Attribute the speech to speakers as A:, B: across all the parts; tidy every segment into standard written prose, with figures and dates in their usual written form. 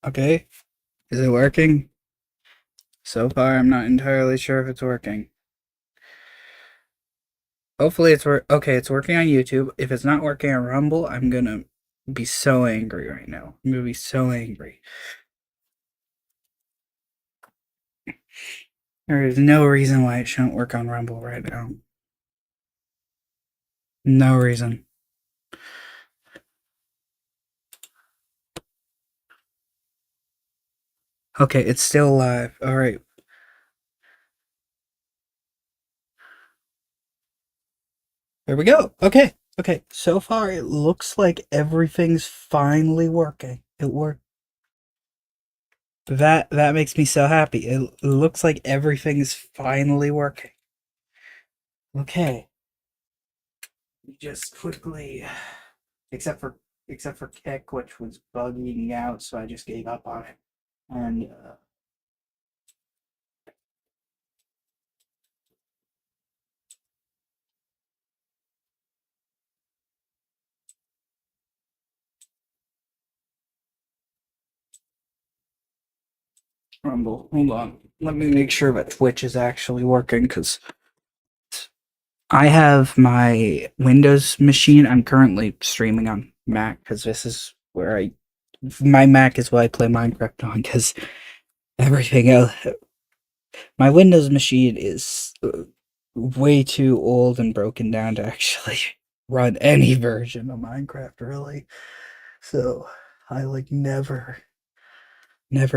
A: Okay, is it working? So far, I'm not entirely sure if it's working. Hopefully, okay. It's working on YouTube. If it's not working on Rumble, I'm gonna be so angry right now. I'm gonna be so angry. There is no reason why it shouldn't work on Rumble right now. No reason. Okay, it's still live. All right. There we go. Okay. Okay. So far, it looks like everything's finally working. It worked. That makes me so happy. It looks like everything's finally working. Okay. Just quickly, except for except for Kick, which was bugging out, so I just gave up on it. And Rumble, hold on. Let me make sure that Twitch is actually working because I have my Windows machine. I'm currently streaming on Mac because this is where my Mac is what I play Minecraft on because everything else. My Windows machine is way too old and broken down to actually run any version of Minecraft, really. So I like never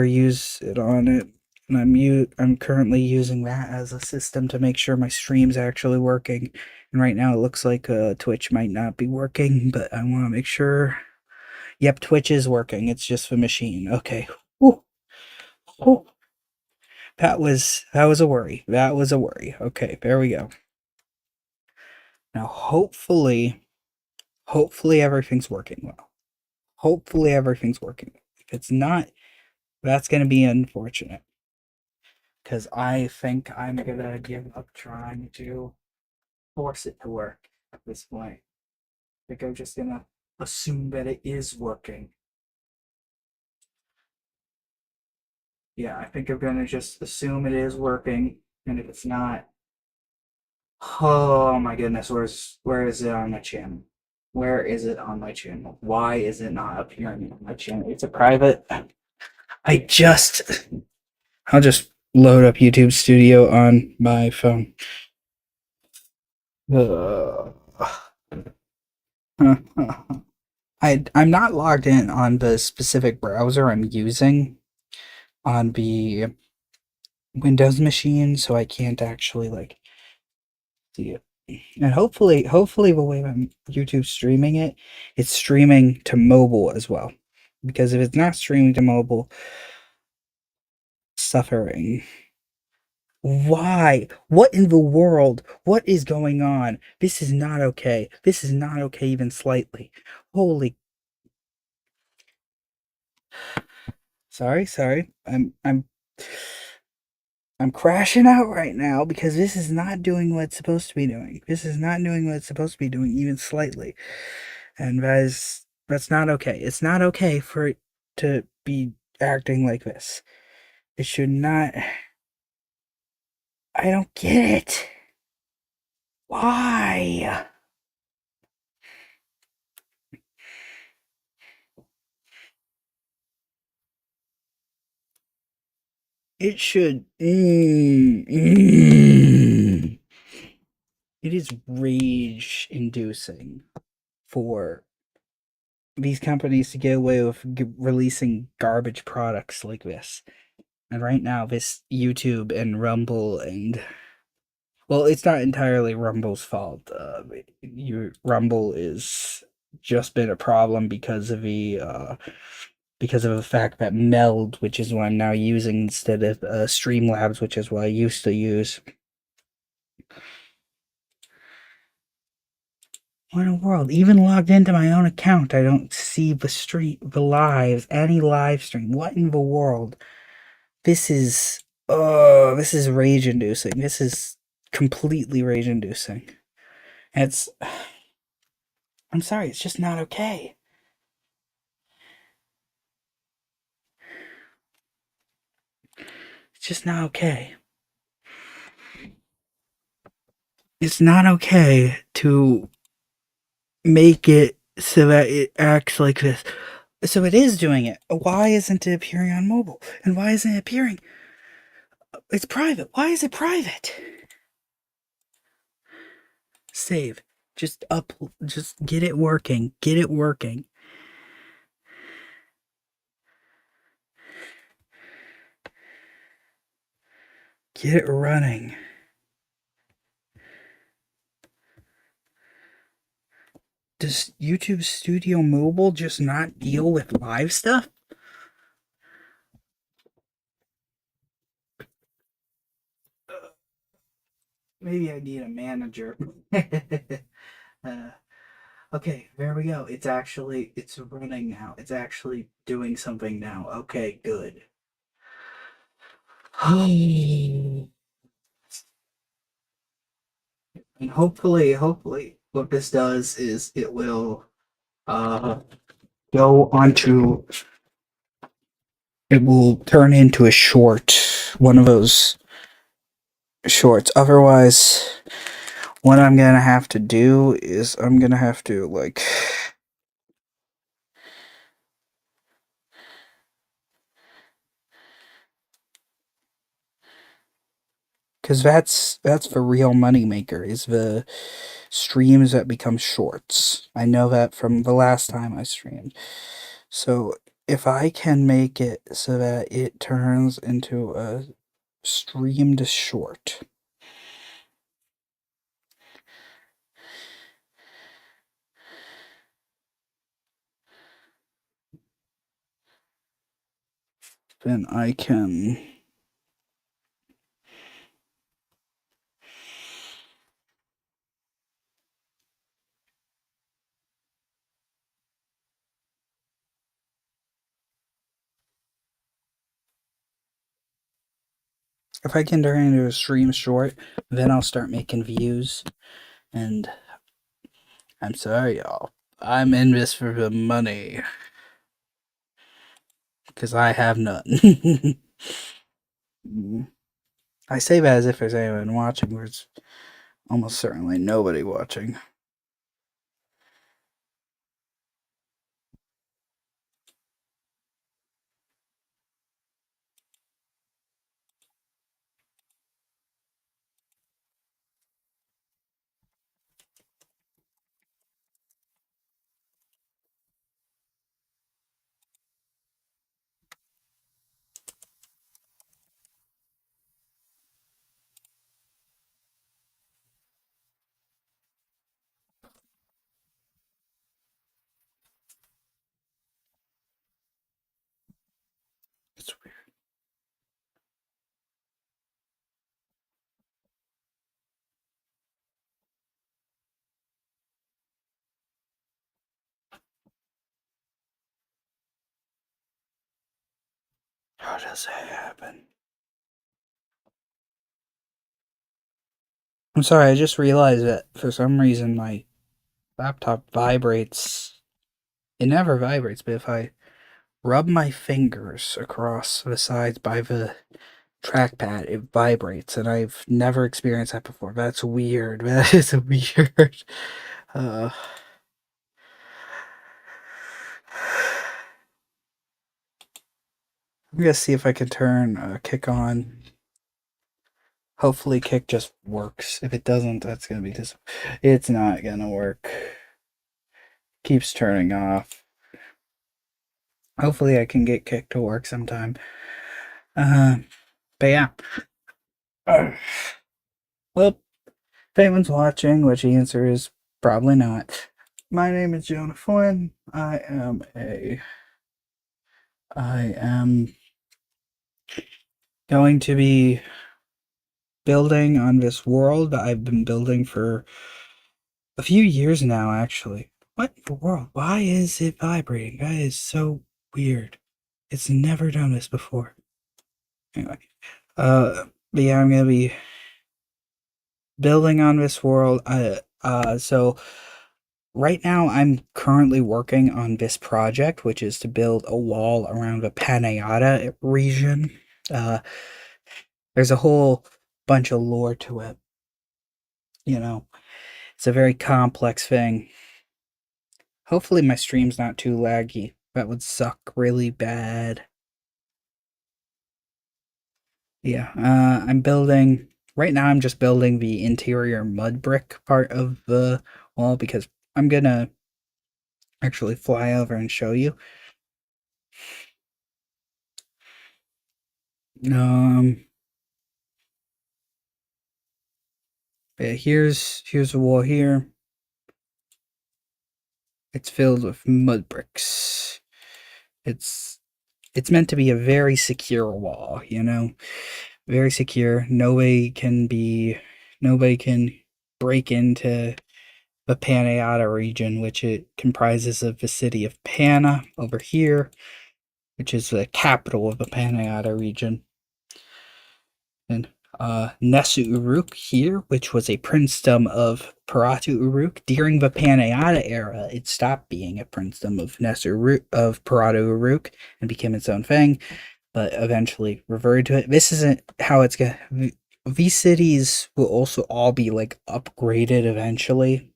A: use it on it. And I'm currently using that as a system to make sure my stream's actually working. And right now it looks like Twitch might not be working, but I want to make sure. Yep, Twitch is working. It's just the machine. Okay. Whew. Whew. That was a worry. That was a worry. Okay, there we go. Now hopefully everything's working well. Hopefully everything's working. If it's not, that's gonna be unfortunate. Because I think I'm gonna give up trying to force it to work at this point. I think I'm just gonna assume that it is working. Yeah, I think I'm gonna just assume it is working, and if it's not, oh my goodness, where is it on my channel? Where is it on my channel? Why is it not appearing on my channel? It's a private. I just I'll just load up YouTube Studio on my phone. Uh, I'm not logged in on the specific browser I'm using on the Windows machine, so I can't actually like see it. And hopefully the way I'm YouTube streaming it, it's streaming to mobile as well. Because if it's not streaming to mobile, suffering. Why? What in the world? What is going on? This is not okay. This is not okay even slightly. Holy, sorry. I'm crashing out right now because this is not doing what it's supposed to be doing. This is not doing what it's supposed to be doing even slightly. And that's not okay. It's not okay for it to be acting like this. It should not. I don't get it. Why? It should. It is rage inducing for these companies to get away with releasing garbage products like this. And right now, this YouTube and Rumble and well, it's not entirely Rumble's fault. Rumble is just been a problem because of the fact that Meld, which is what I'm now using instead of Streamlabs, which is what I used to use. What in the world? Even logged into my own account, I don't see the lives, any live stream. What in the world? This is, this is rage inducing. This is completely rage inducing. It's, I'm sorry, it's just not okay. It's just not okay. It's not okay to make it so that it acts like this. So it is doing it. Why isn't it appearing on mobile? And why isn't it appearing? It's private. Why is it private? Save. Just get it working. Get it working. Get it running. Does YouTube Studio Mobile just not deal with live stuff? Maybe I need a manager. uh, okay, there we go. It's running now. It's actually doing something now. Okay, good. And hopefully, what this does is it will uh go onto. It will turn into a short, one of those shorts. Otherwise, what I'm gonna have to do is I'm gonna have to like. Because that's the real moneymaker, is the streams that become shorts. I know that from the last time I streamed. So if I can make it so that it turns into a streamed short. Then I can. If I can turn it into a stream short, then I'll start making views. And I'm sorry, y'all. I'm in this for the money. Because I have none. I say that as if there's anyone watching, there's almost certainly nobody watching. It's weird. How does that happen? I'm sorry, I just realized that for some reason my laptop vibrates. It never vibrates, but if I rub my fingers across the sides by the trackpad, it vibrates, and I've never experienced that before. That's weird. That is weird. Uh, I'm gonna see if I can turn Kick on. Hopefully, Kick just works. If it doesn't, that's gonna be it's not gonna work. Keeps turning off. Hopefully, I can get Kick to work sometime. But yeah. Well, if anyone's watching, which the answer is probably not. My name is Jonah Flynn. I am going to be building on this world that I've been building for a few years now, actually. What in the world? Why is it vibrating? That is so weird. It's never done this before. Anyway, but yeah, I'm gonna be building on this world. So right now I'm currently working on this project, which is to build a wall around the Panayata region. there's a whole bunch of lore to it. It's a very complex thing. Hopefully my stream's not too laggy. That would suck really bad. Yeah, right now I'm just building the interior mud brick part of the wall because I'm gonna actually fly over and show you. Yeah, here's a wall here. It's filled with mud bricks. It's meant to be a very secure wall, very secure. Nobody can break into the Panayata region, which it comprises of the city of Pana over here, which is the capital of the Panayata region, and Nesu Uruk here, which was a princedom of Paratu Uruk. During the Panayata era, it stopped being a princedom of Paratu Uruk and became its own thing, but eventually reverted to it. This isn't how it's gonna. These cities will also all be like upgraded eventually.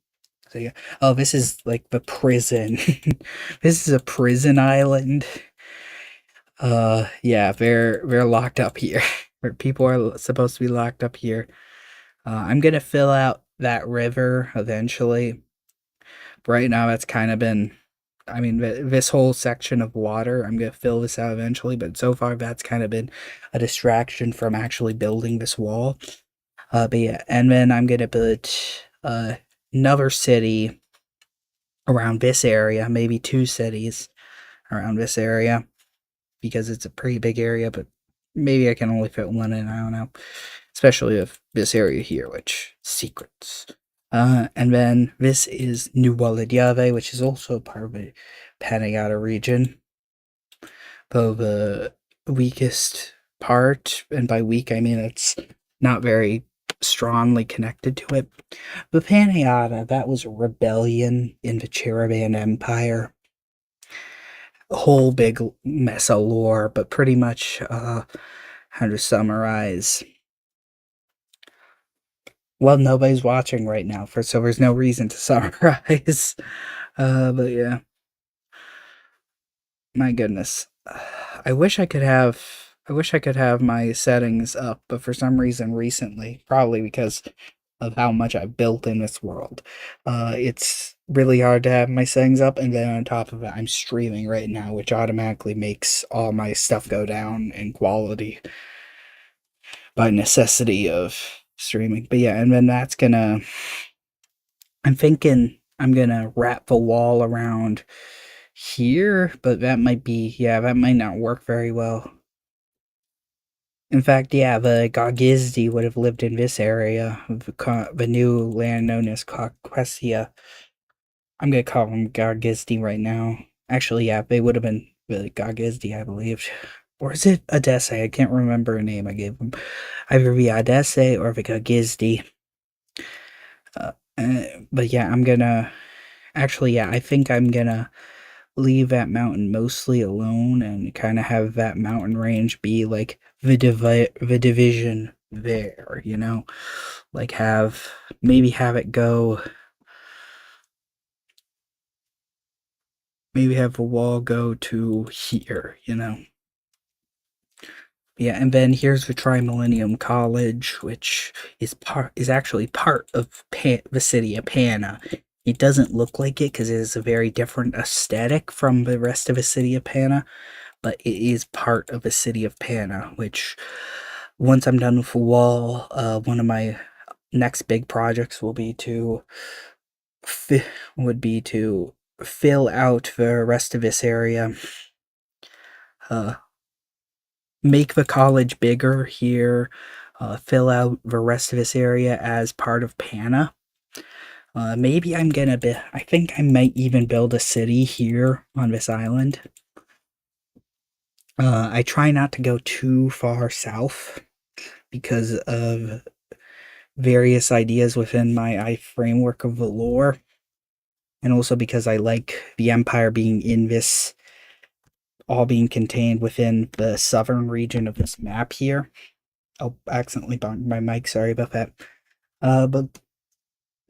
A: So yeah. Oh, this is like the prison. This is a prison island. Yeah, they're locked up here. Where people are supposed to be locked up here. I'm gonna fill out that river eventually. Right now, that's kind of been. I mean, this whole section of water, I'm gonna fill this out eventually, but so far that's kind of been a distraction from actually building this wall. But yeah, and then I'm gonna put another city around this area, maybe 2 cities around this area, because it's a pretty big area, but maybe I can only fit one in, I don't know. Especially if this area here, which secrets. And then this is New Waladyave, which is also part of the Panayata region. Though the weakest part, and by weak I mean it's not very strongly connected to it. The Panayata, that was a rebellion in the Cheraban Empire. A whole big mess of lore, but pretty much how to summarize. Well, nobody's watching right now, so there's no reason to summarize. But yeah. My goodness. I wish I could have my settings up, but for some reason recently, probably because of how much I've built in this world, it's really hard to have my settings up, and then on top of it, I'm streaming right now, which automatically makes all my stuff go down in quality by necessity of streaming. But yeah, and then I'm thinking I'm gonna wrap the wall around here, but that might not work very well. In fact, yeah, the Gogizdi would have lived in this area, the new land known as Caucasia. I'm gonna call them Gogizdi right now. Actually, yeah, they would have been the Gogizdi, I believe. Or is it Odessa? I can't remember a name I gave them. Either the Odessa or the Gogizdi. But yeah, I think I'm gonna leave that mountain mostly alone and kind of have that mountain range be like the division there, like maybe have it go, maybe have the wall go to here, Yeah, and then here's the Trimillennium College, which is actually part of the city of Pana. It doesn't look like it because it is a very different aesthetic from the rest of the city of Pana, but it is part of the city of Pana, which once I'm done with the wall, one of my next big projects will be to fill out the rest of this area, make the college bigger here, fill out the rest of this area as part of Pana. Maybe I think I might even build a city here on this island. I try not to go too far south because of various ideas within my framework of the lore, and also because I like the Empire being in this, all being contained within the southern region of this map here. Oh, accidentally bumped my mic. Sorry about that. But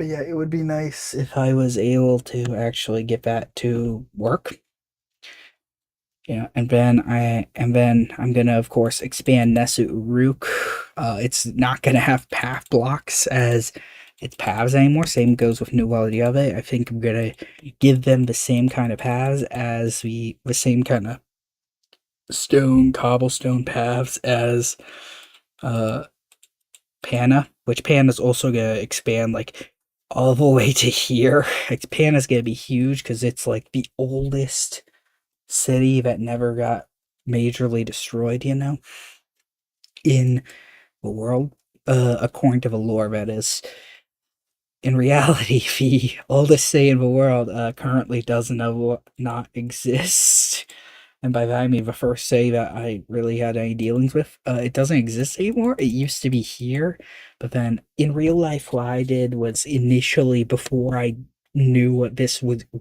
A: yeah, it would be nice if I was able to actually get back to work. Yeah, and then I'm gonna of course expand Nesu Uruk. It's not gonna have path blocks as its paths anymore. Same goes with New World Yave. I think I'm gonna give them the same kind of paths as the same kind of cobblestone paths as uh Pana, which Pana's also gonna expand like all the way to here. Like, Pana's gonna be huge because it's like the oldest city that never got majorly destroyed, in the world. According to the lore, that is. In reality, the oldest city in the world currently does not exist. And by that I mean the first city that I really had any dealings with. It doesn't exist anymore. It used to be here, but then in real life, what I did was initially, before I knew what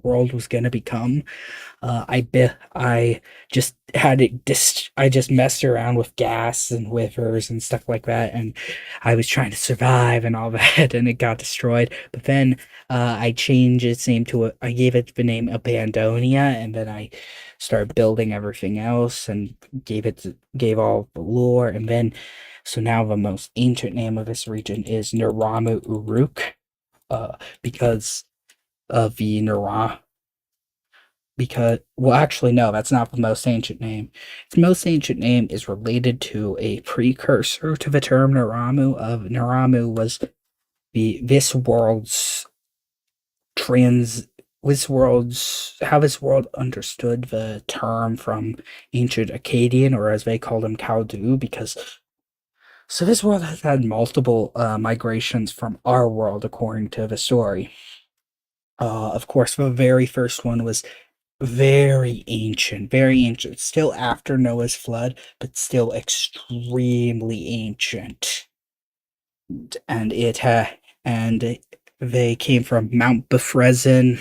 A: world was gonna become, I just had it I just messed around with gas and withers and stuff like that, and I was trying to survive and all that, and it got destroyed. But then I changed its name I gave it the name Abandonia, and then I started building everything else and gave all the lore, and then so now the most ancient name of this region is Naramu Uruk, because of the Nara because well, actually no, that's not the most ancient name. Its most ancient name is related to a precursor to the term Naramu. Naramu was the trans this world's how this world understood the term from ancient Akkadian, or as they called them, Kaldu, because so this world has had multiple migrations from our world according to the story. Of course, the very first one was very ancient, still after Noah's flood, but still extremely ancient. And and they came from Mount Befrezin.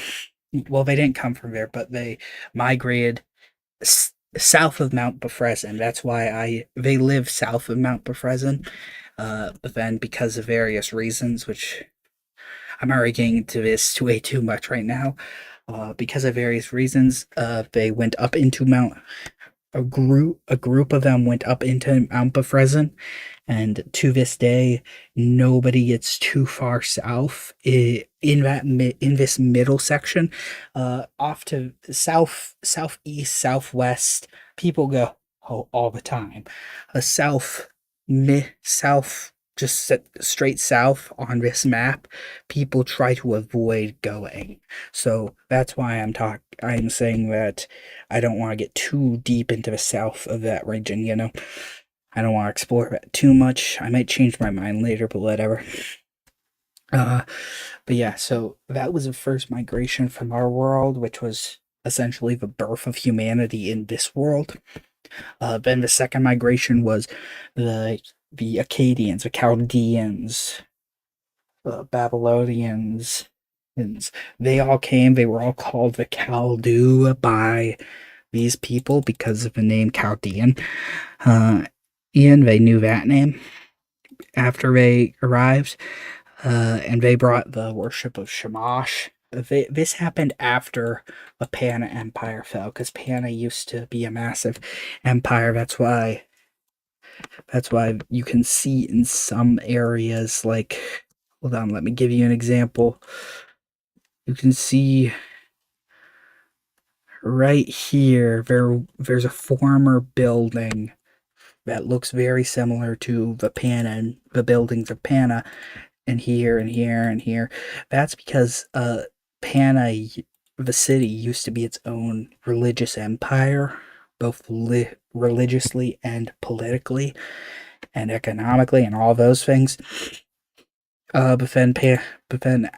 A: Well, they didn't come from there, but they migrated south of Mount Befrezin. That's why they live south of Mount Befrezin. But then because of various reasons, which I'm already getting into this way too much right now, because of various reasons, they went up into a group of them went up into Mount Befrezin, and to this day, nobody gets too far south in this middle section, off to southeast, southwest. People go all the time. South, just straight south on this map, people try to avoid going. So that's why I'm saying that I don't want to get too deep into the south of that region. I don't want to explore that too much. I might change my mind later, but whatever. Uh, but yeah, so that was the first migration from our world, which was essentially the birth of humanity in this world. Then the second migration was the Akkadians, the Chaldeans, the Babylonians, and they all came. They were all called the Kaldu by these people because of the name Chaldean. And they knew that name after they arrived. And they brought the worship of Shamash. This happened after the Pana Empire fell, because Pana used to be a massive empire. That's why you can see in some areas, like, hold on, let me give you an example. You can see right here, there's a former building that looks very similar to the buildings of Pana, and here and here and here. That's because Pana, the city, used to be its own religious empire, both religiously and politically and economically and all those things. But then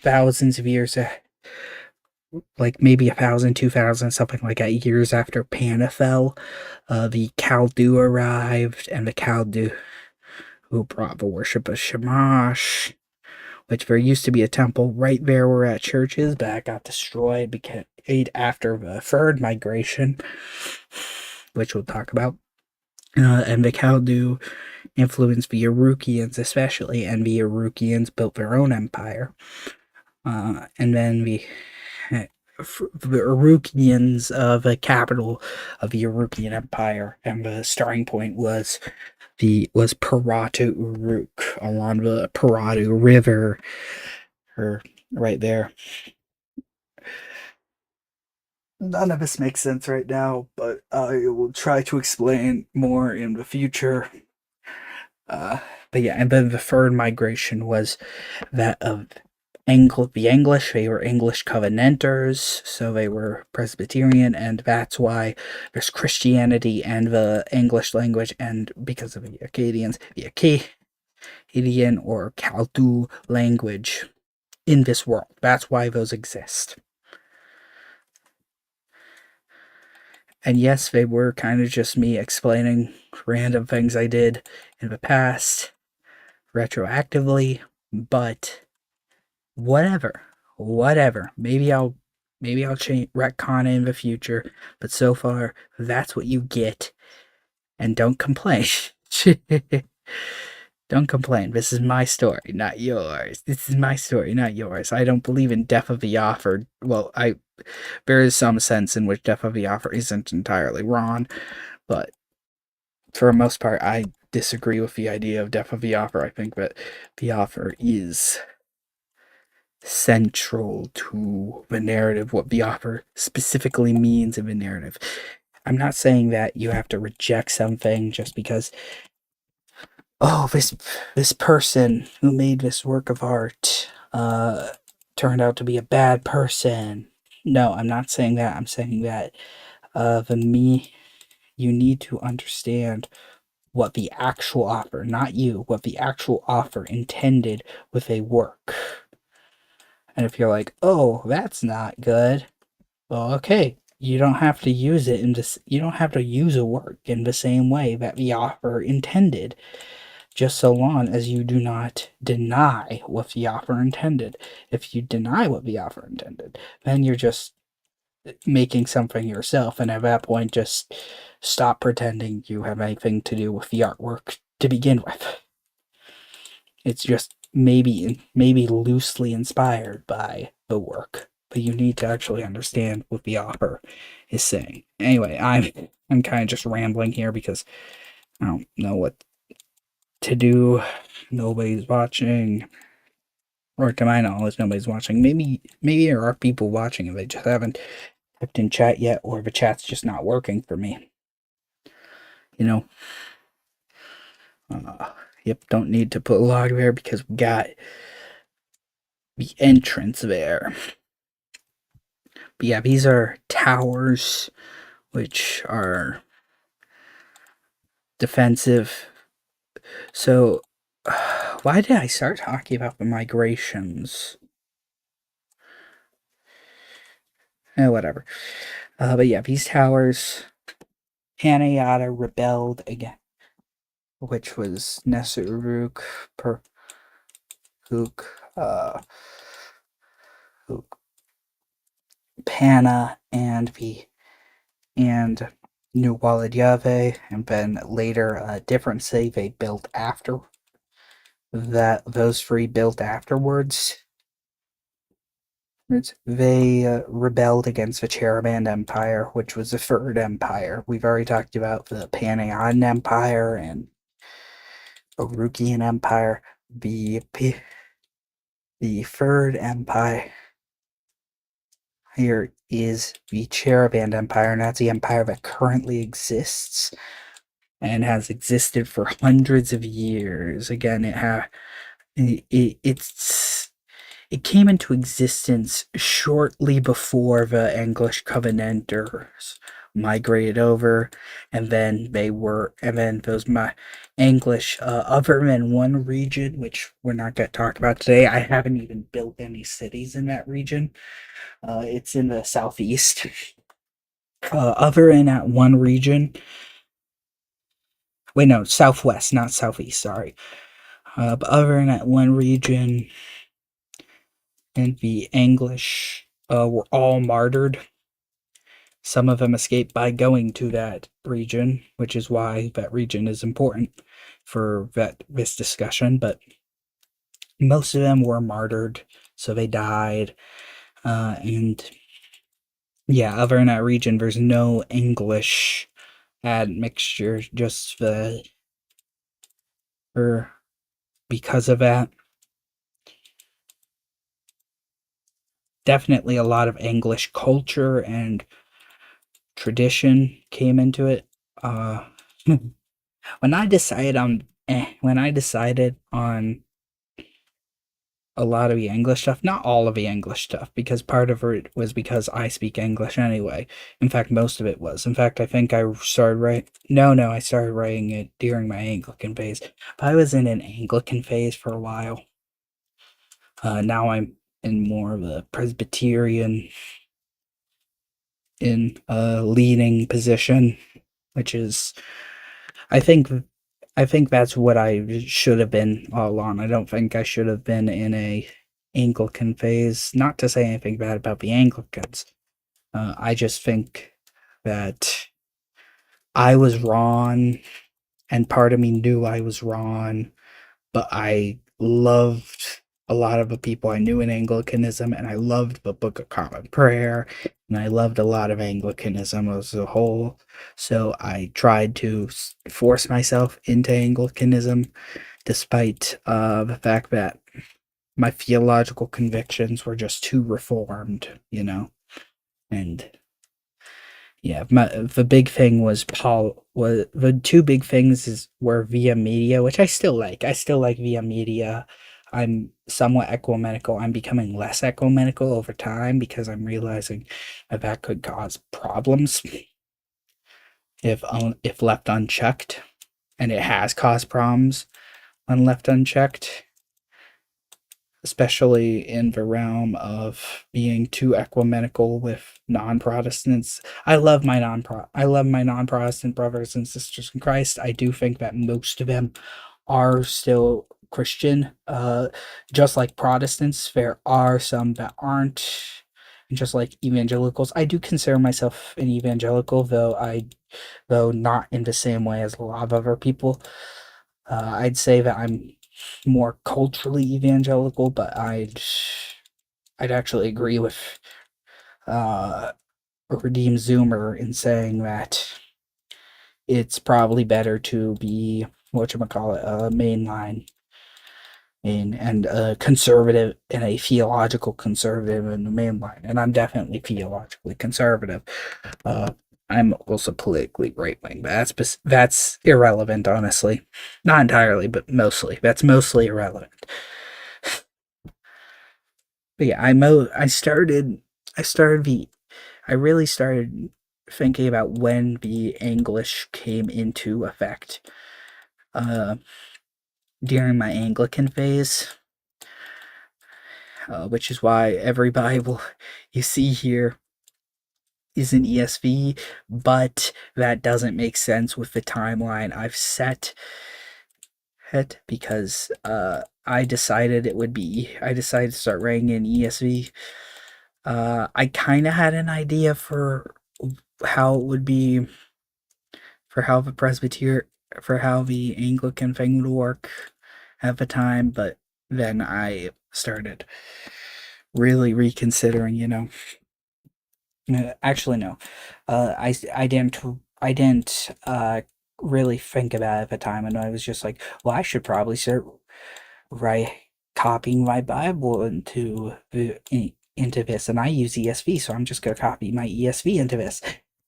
A: thousands of years, like maybe 1,000, 2,000, something like that, years after Pana fell, the Kaldu arrived, and the Kaldu who brought the worship of Shamash, which there used to be a temple right there where that church is, but that got destroyed because after the third migration, which we'll talk about. and the Kaldu influenced the Urukians especially, and the Urukians built their own empire. And then the Urukians, the capital of the Urukian Empire, and the starting point was Paratu Uruk along the Paratu River, or right there. None of this makes sense right now, but I will try to explain more in the future. Uh, but yeah, and then the third migration was that of the English. They were English Covenanters, so they were Presbyterian, and that's why there's Christianity and the English language, and because of the Acadians, the Acadian or Kaldu language in this world. That's why those exist. And yes, they were kind of just me explaining random things I did in the past retroactively, but whatever. Maybe I'll change retcon in the future, but so far that's what you get. And don't complain. Don't complain. This is my story, not yours. This is my story, not yours. I don't believe in death of the offer. Well, there is some sense in which death of the offer isn't entirely wrong, but for the most part, I disagree with the idea of death of the offer. I think that the offer is central to the narrative, what the offer specifically means in the narrative. I'm not saying that you have to reject something just because, oh, this person who made this work of art turned out to be a bad person. No, I'm not saying that. I'm saying that you need to understand what the actual author, not you, what the actual author intended with a work. And if you're like, oh, that's not good, well, okay, you don't have to use it in this. You don't have to use a work in the same way that the author intended, just so long as you do not deny what the author intended. If you deny what the author intended, then you're just making something yourself, and at that point, just stop pretending you have anything to do with the artwork to begin with. It's just maybe loosely inspired by the work, but you need to actually understand what the author is saying. Anyway, I'm kind of just rambling here because I don't know what to do. Nobody's watching, or to my knowledge, nobody's watching. Maybe there are people watching and they just haven't typed in chat yet, or the chat's just not working for me. You know. Yep, don't need to put log there because we got the entrance there. But yeah, these are towers, which are defensive. So, why did I start talking about the migrations? Whatever. But yeah, these towers, Hanayata rebelled again, which was Nesuruk, Huk, Pana, and New Waladyave, and then later a different city they built after that. Those three built afterwards. They rebelled against the Cheraban Empire, which was the third empire. We've already talked about the Panayan Empire and Urukian Empire. The third empire here is the Cheraban Empire, and that's the empire that currently exists and has existed for hundreds of years. Again, it came into existence shortly before the English Covenanters migrated over, and then those English, other than one region, which we're not going to talk about today. I haven't even built any cities in that region. It's in the southeast. Other than that one region, wait, no, southwest, not southeast. Sorry. But other than that one region, and the English were all martyred. Some of them escaped by going to that region, which is why that region is important for this discussion. But most of them were martyred, so they died. And yeah, other than that region, there's no English admixture, just or because of that. Definitely a lot of English culture and tradition came into it. When I decided on a lot of the English stuff, not all of the English stuff, because part of it was because I speak English anyway. In fact, most of it was. In fact, I think I started writing. No, I started writing it during my Anglican phase. But I was in an Anglican phase for a while. Now I'm in more of a Presbyterian in a leading position, which is, I think that's what I should have been all along. I don't think I should have been in a Anglican phase. Not to say anything bad about the Anglicans. I just think that I was wrong, and part of me knew I was wrong, but I loved a lot of the people I knew in Anglicanism, and I loved the Book of Common Prayer, and I loved a lot of Anglicanism as a whole. So I tried to force myself into Anglicanism, despite the fact that my theological convictions were just too reformed, and yeah, the big thing was the two big things were Via Media, which I still like. I still like Via Media. I'm somewhat ecumenical. I'm becoming less ecumenical over time because I'm realizing that could cause problems if left unchecked, and it has caused problems when left unchecked, especially in the realm of being too ecumenical with non-Protestants. I love my non-Protestant brothers and sisters in Christ. I do think that most of them are still Christian. Just like Protestants, there are some that aren't. And just like evangelicals, I do consider myself an evangelical, though not in the same way as a lot of other people. I'd say that I'm more culturally evangelical, but I'd actually agree with Redeem Zoomer in saying that it's probably better to be whatchamacallit, mainline and a conservative and a theological conservative in the mainline. And I'm definitely theologically conservative. I'm also politically right wing, but that's irrelevant, honestly. Not entirely, but mostly. That's mostly irrelevant. But yeah, I really started thinking about when the English came into effect. During my Anglican phase, which is why every Bible you see here is an ESV, but that doesn't make sense with the timeline I've set it because I decided to start writing in ESV. I kind of had an idea for how it would be for how the Anglican thing would work at the time, but then I started really reconsidering, Actually, no. I didn't really think about it at the time, and I was just like, well, I should probably start right copying my Bible into this, and I use ESV, so I'm just gonna copy my ESV into this.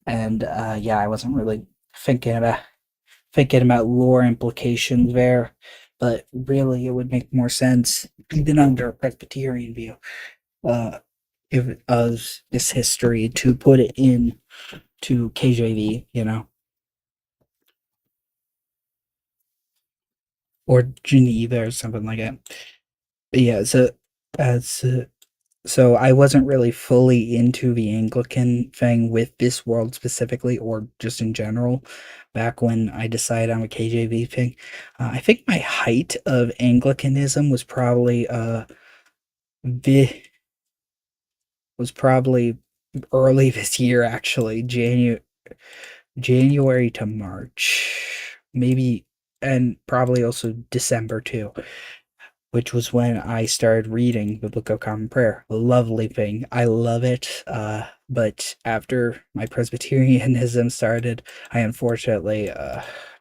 A: And yeah, I wasn't really thinking about lore implications there, but really, it would make more sense, even under a Presbyterian view, uh, if of this history, to put it in to KJV, or Geneva or something like that. But yeah, as so I wasn't really fully into the Anglican thing with this world specifically, or just in general, back when I decided on a KJV thing. I think my height of Anglicanism was probably the was probably early this year, actually, January to March, maybe, and probably also December too, which was when I started reading the Book of Common Prayer. Lovely thing. I love it. But after my Presbyterianism started, I unfortunately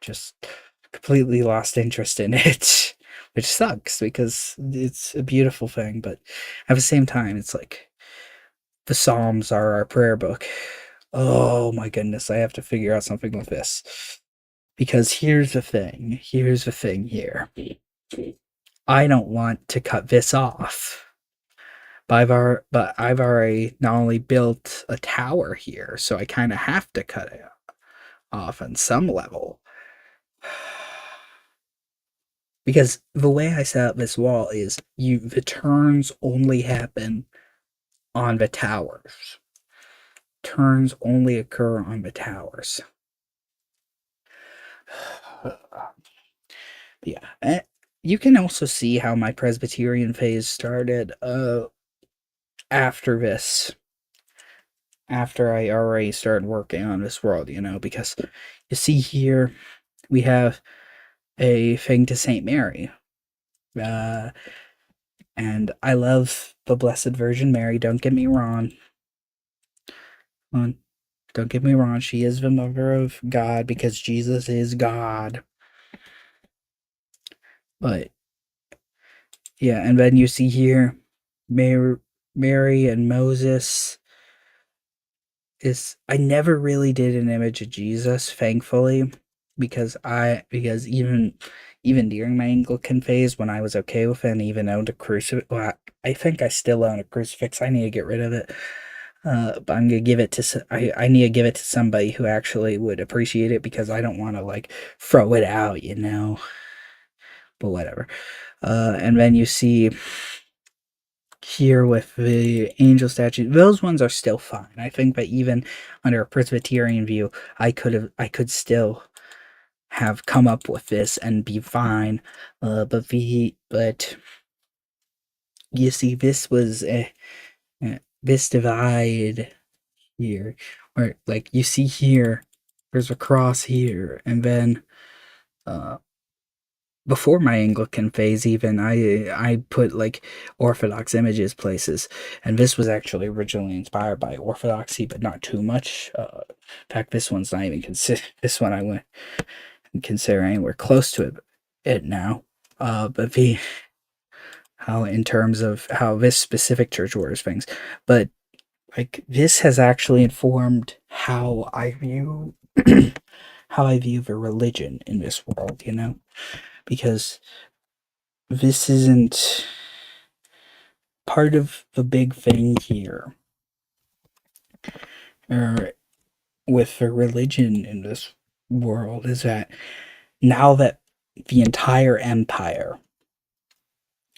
A: just completely lost interest in it, which sucks because it's a beautiful thing. But at the same time, it's like the Psalms are our prayer book. Oh my goodness, I have to figure out something with this. Because here's the thing. Here's the thing here. I don't want to cut this off. But I've already not only built a tower here, so I kind of have to cut it off on some level. Because the way I set up this wall is the turns only happen on the towers. Turns only occur on the towers. Yeah. You can also see how my Presbyterian phase started after this. After I already started working on this world, because you see here we have a thing to Saint Mary. And I love the Blessed Virgin Mary, don't get me wrong. Don't get me wrong, she is the mother of God because Jesus is God. But yeah, and then you see here Mary and Moses. I never really did an image of Jesus, thankfully, because even during my Anglican phase, when I was okay with it and even owned a crucifix, well, I think I still own a crucifix. I need to get rid of it. But I'm gonna give it to I need to give it to somebody who actually would appreciate it because I don't want to like throw it out, But whatever. And then you see here with the angel statue, those ones are still fine. I think that even under a Presbyterian view, I could still have come up with this and be fine. But you see, this was this divide here, where like you see here, there's a cross here, and then before my Anglican phase, even I put like Orthodox images places, and this was actually originally inspired by Orthodoxy, but not too much. In fact, this one's not even this one I went consider anywhere close to it now. But the how in terms of how this specific church orders things, but like this has actually informed how I view how I view the religion in this world, because this isn't part of the big thing here, or with the religion in this world, is that now that the entire empire,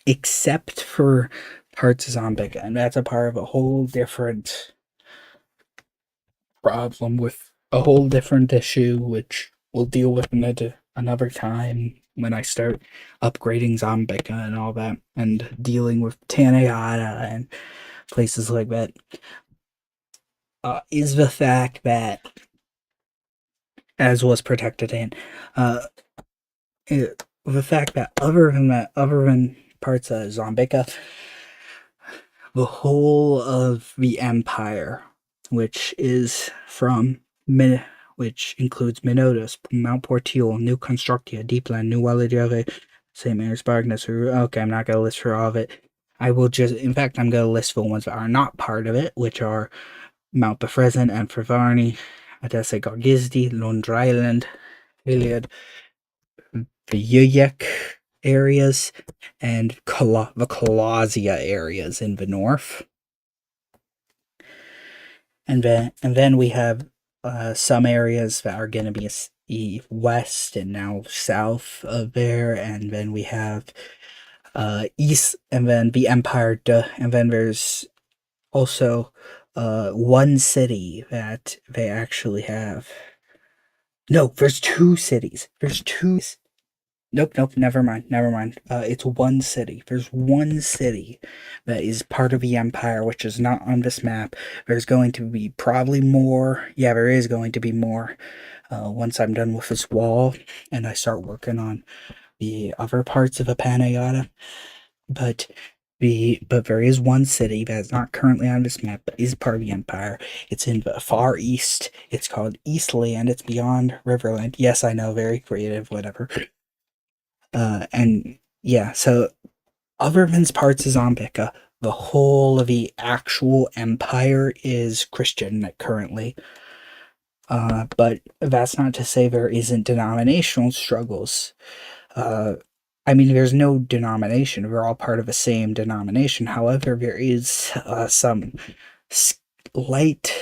A: except for parts of Zombica, and that's a part of a whole different problem with a whole different issue, which we'll deal with another time when I start upgrading Zombica and all that, and dealing with Tanayata and places like that, is the fact that, as was protected in, the fact that other than parts of Zombica, the whole of the empire, which is which includes Minotus, Mount Portiol, New Constructia, Deepland, New Wallajave, St. Mary's Bargness. Okay, I'm not going to list for all of it. I'm going to list the ones that are not part of it, which are Mount Befrezin and Frivarni, Adese Gorgizdi, Londra Island, Iliad, the Yuyek areas, and the Colossia areas in the north. And then we have some areas that are going to be west and now south of there, and then we have east, and then the Empire, and then there's also one city that they actually have. No, there's two cities. Nope, never mind, never mind. It's one city. There's one city that is part of the empire, which is not on this map. There's going to be probably more. Yeah, there is going to be more. Once I'm done with this wall and I start working on the other parts of Apanayata. But but there is one city that is not currently on this map, but is part of the empire. It's in the far east. It's called Eastland. It's beyond Riverland. Yes, I know, very creative, whatever. And yeah, so other than parts of Zombika, the whole of the actual empire is Christian currently. But that's not to say there isn't denominational struggles. Uh, I mean, there's no denomination. We're all part of the same denomination. However, there is some slight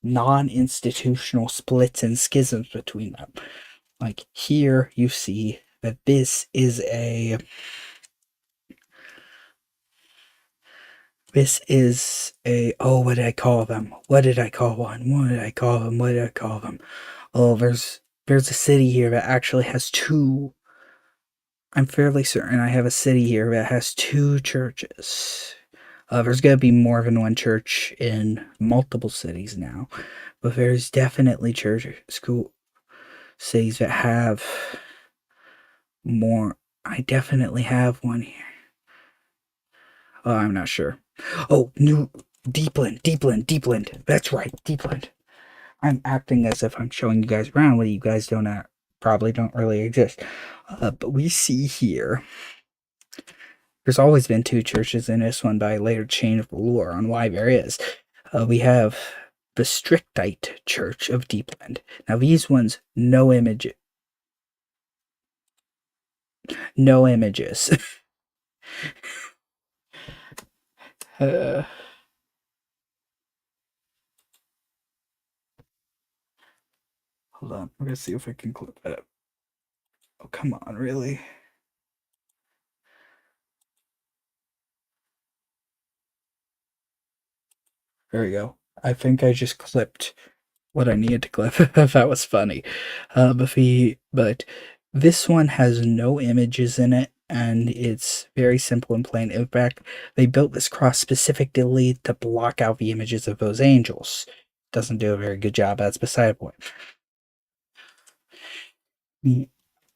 A: non-institutional splits and schisms between them. Like here, you see that this is a oh, what did I call them? What did I call one? What did I call them? What did I call them? Oh, there's a city here that actually has two. I'm fairly certain I have a city here that has two churches. There's going to be more than one church in multiple cities now, but there's definitely school cities that have more. I definitely have one here. Oh, I'm not sure. Oh, New Deepland. That's right, Deepland. I'm acting as if I'm showing you guys around when you guys probably don't really exist. But we see here. There's always been two churches in this one, but I later changed the lore on why there is. We have the Strictite Church of Deepland. Now these ones, no images. No images. uh, Hold on, I'm gonna see if I can clip that up. Oh, come on, really? There we go. I think I just clipped what I needed to clip. That was funny. But this one has no images in it, and it's very simple and plain. In fact, they built this cross specifically to block out the images of those angels. Doesn't do a very good job. That's beside the point.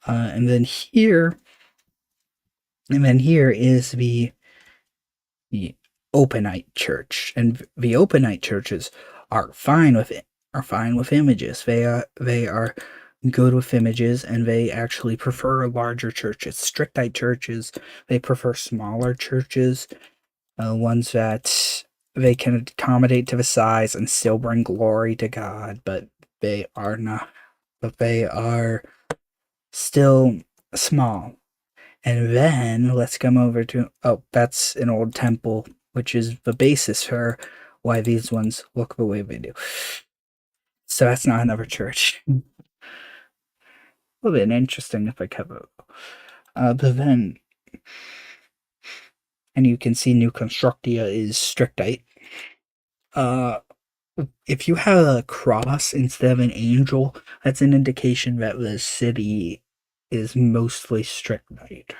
A: And then here is the Openite church, and the Openite churches are fine with it. Are fine with images. They are good with images, and they actually prefer larger churches. Strictite churches, they prefer smaller churches, ones that they can accommodate to the size and still bring glory to God, but they are not. But they are still small. And then let's come over to, oh, that's an old temple, which is the basis for why these ones look the way they do. So that's not another church. A little bit interesting if I cover. But then, and you can see New Constructia is Strictite. If you have a cross instead of an angel, that's an indication that the city is mostly Strictite.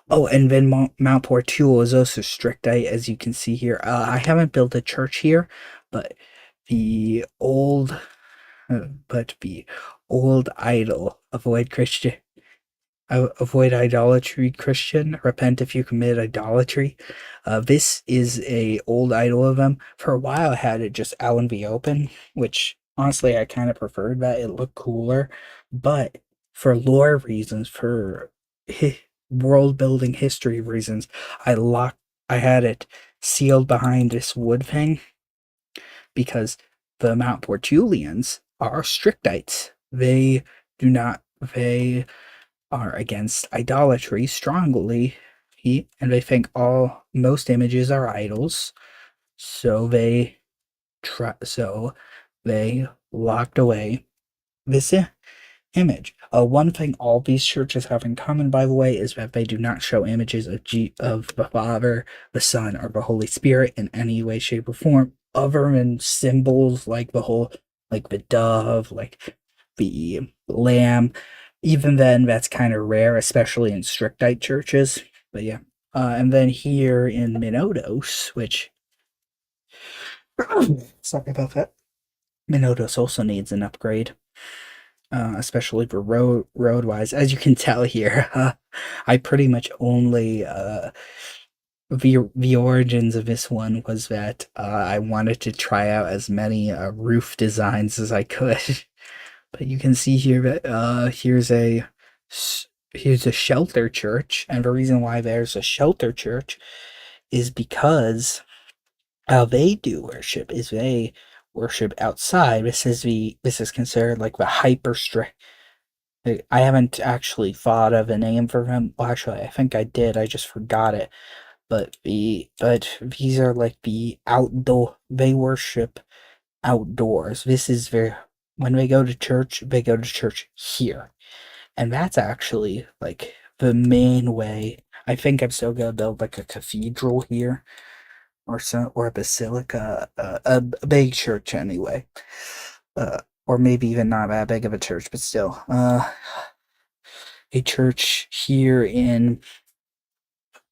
A: Oh, and then Mount Portugal is also Strictite, as you can see here. I haven't built a church here, but the old, idol, avoid idolatry, Christian. Repent if you commit idolatry. This is a old idol of them. For a while, I had it just out in the open, which honestly I kind of preferred that. It looked cooler, but for lore reasons, for world building history reasons, I had it sealed behind this wood thing because the Mount Portulians are Strictites. They do not. They are against idolatry strongly, and they think most images are idols. So they locked away this image. One thing all these churches have in common, by the way, is that they do not show images of the Father, the Son, or the Holy Spirit in any way, shape, or form, other than symbols like the dove, like the lamb. even then, that's kind of rare, especially in strictite churches. But yeah. And then here in Minotos, which sorry about that. Minotos also needs an upgrade, especially for road wise. As you can tell here, I pretty much only the origins of this one was that I wanted to try out as many roof designs as I could. But you can see here that here's a shelter church, and the reason why there's a shelter church is because how they do worship is they worship outside. This is considered like the hyper strict. I haven't actually thought of a name for them. Well, actually, I think I did. I just forgot it. But these are like the outdoor. They worship outdoors. This is their when they go to church here, and that's actually like the main way. I think I'm still gonna build like a cathedral here or a basilica, a big church anyway, or maybe even not that big of a church, but still, a church here in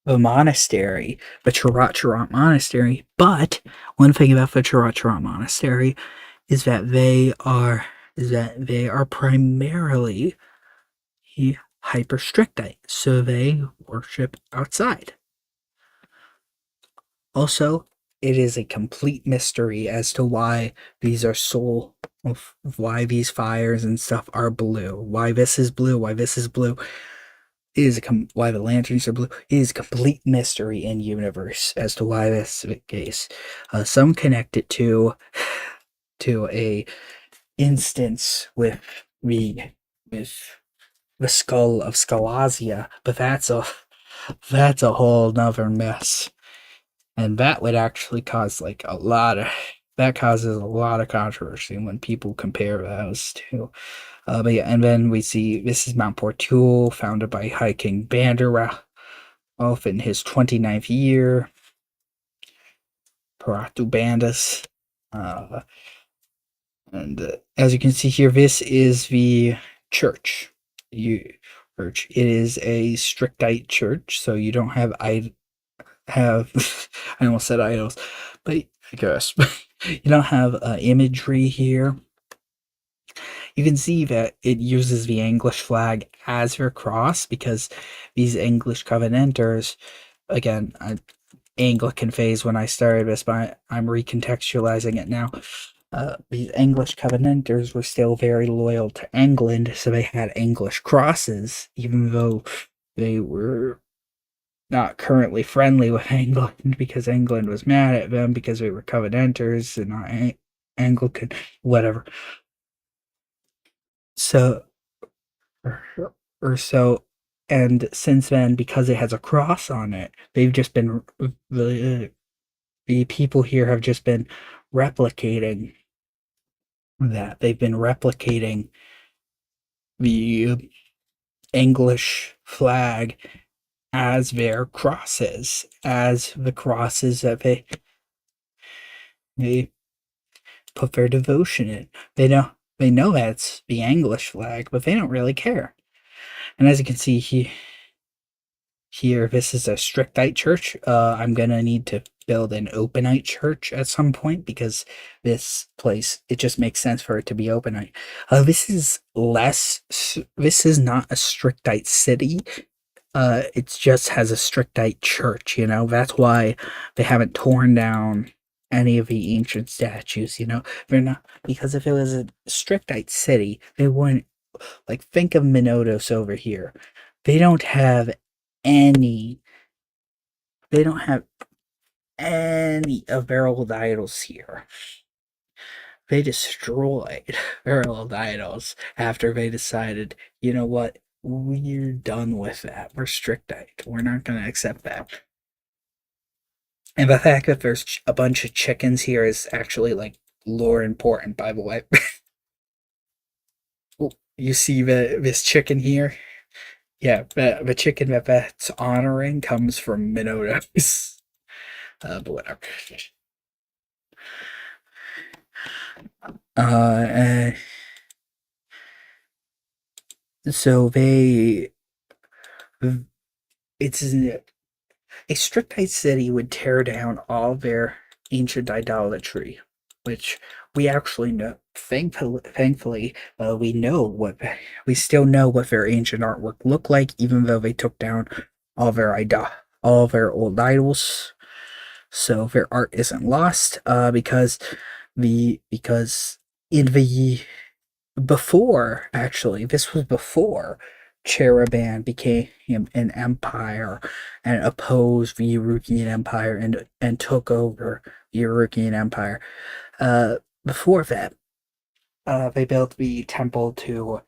A: the monastery, the Charat Monastery. But one thing about the Charat Monastery is that they are primarily hyper strictite, so they worship outside. Also, it is a complete mystery as to why these are why these fires and stuff are blue. Why this is blue, why this is blue. Why the lanterns are blue. It is a complete mystery in universe as to why this is the case. Some connect it to a instance with the skull of Scalazia, but that's a whole nother mess. And that would actually cause like that causes a lot of controversy when people compare those two. But yeah, and then we see this is Mount Portul, founded by High King Bandaralf in his 29th year. Paratu Bandas. And as you can see here, this is the church. Church. It is a strictite church, so you don't have have I almost said idols, but I guess you don't have imagery here. You can see that it uses the English flag as their cross because these English Covenanters, again, Anglican phase when I started this, but I'm recontextualizing it now. These English Covenanters were still very loyal to England, so they had English crosses, even though they were not currently friendly with England because England was mad at them because they were Covenanters and not Anglican, whatever. So, or so, and since then, because it has a cross on it, they've just been the people here have just been replicating that. They've been replicating the English flag as their crosses, as the crosses that they put their devotion in. They know that's the English flag, but they don't really care. And as you can see here, this is a strictite church. I'm gonna need to build an openite church at some point because this place it just makes sense for it to be openite. This is not a strictite city. It just has a strictite church. That's why they haven't torn down any of the ancient statues. They're not because if it was a strictite city, they wouldn't like think of Minotos over here. They don't have any they don't have any of their old idols here. They destroyed their old idols after they decided, you know what, we're done with that. We're strictite. We're not going to accept that. And the fact that there's a bunch of chickens here is actually like lore important, by the way. You see this chicken here? Yeah, the chicken that's honoring comes from Minotos. But whatever. Uh, So they, it's a Strictite city would tear down all their ancient idolatry, which we actually know. Thankfully, we still know what their ancient artwork looked like, even though they took down all their all their old idols. So their art isn't lost, because in the before, actually, this was before Cheraban became an empire and opposed the Urukian Empire and took over the Urukian Empire. Uh, Before that, they built the temple to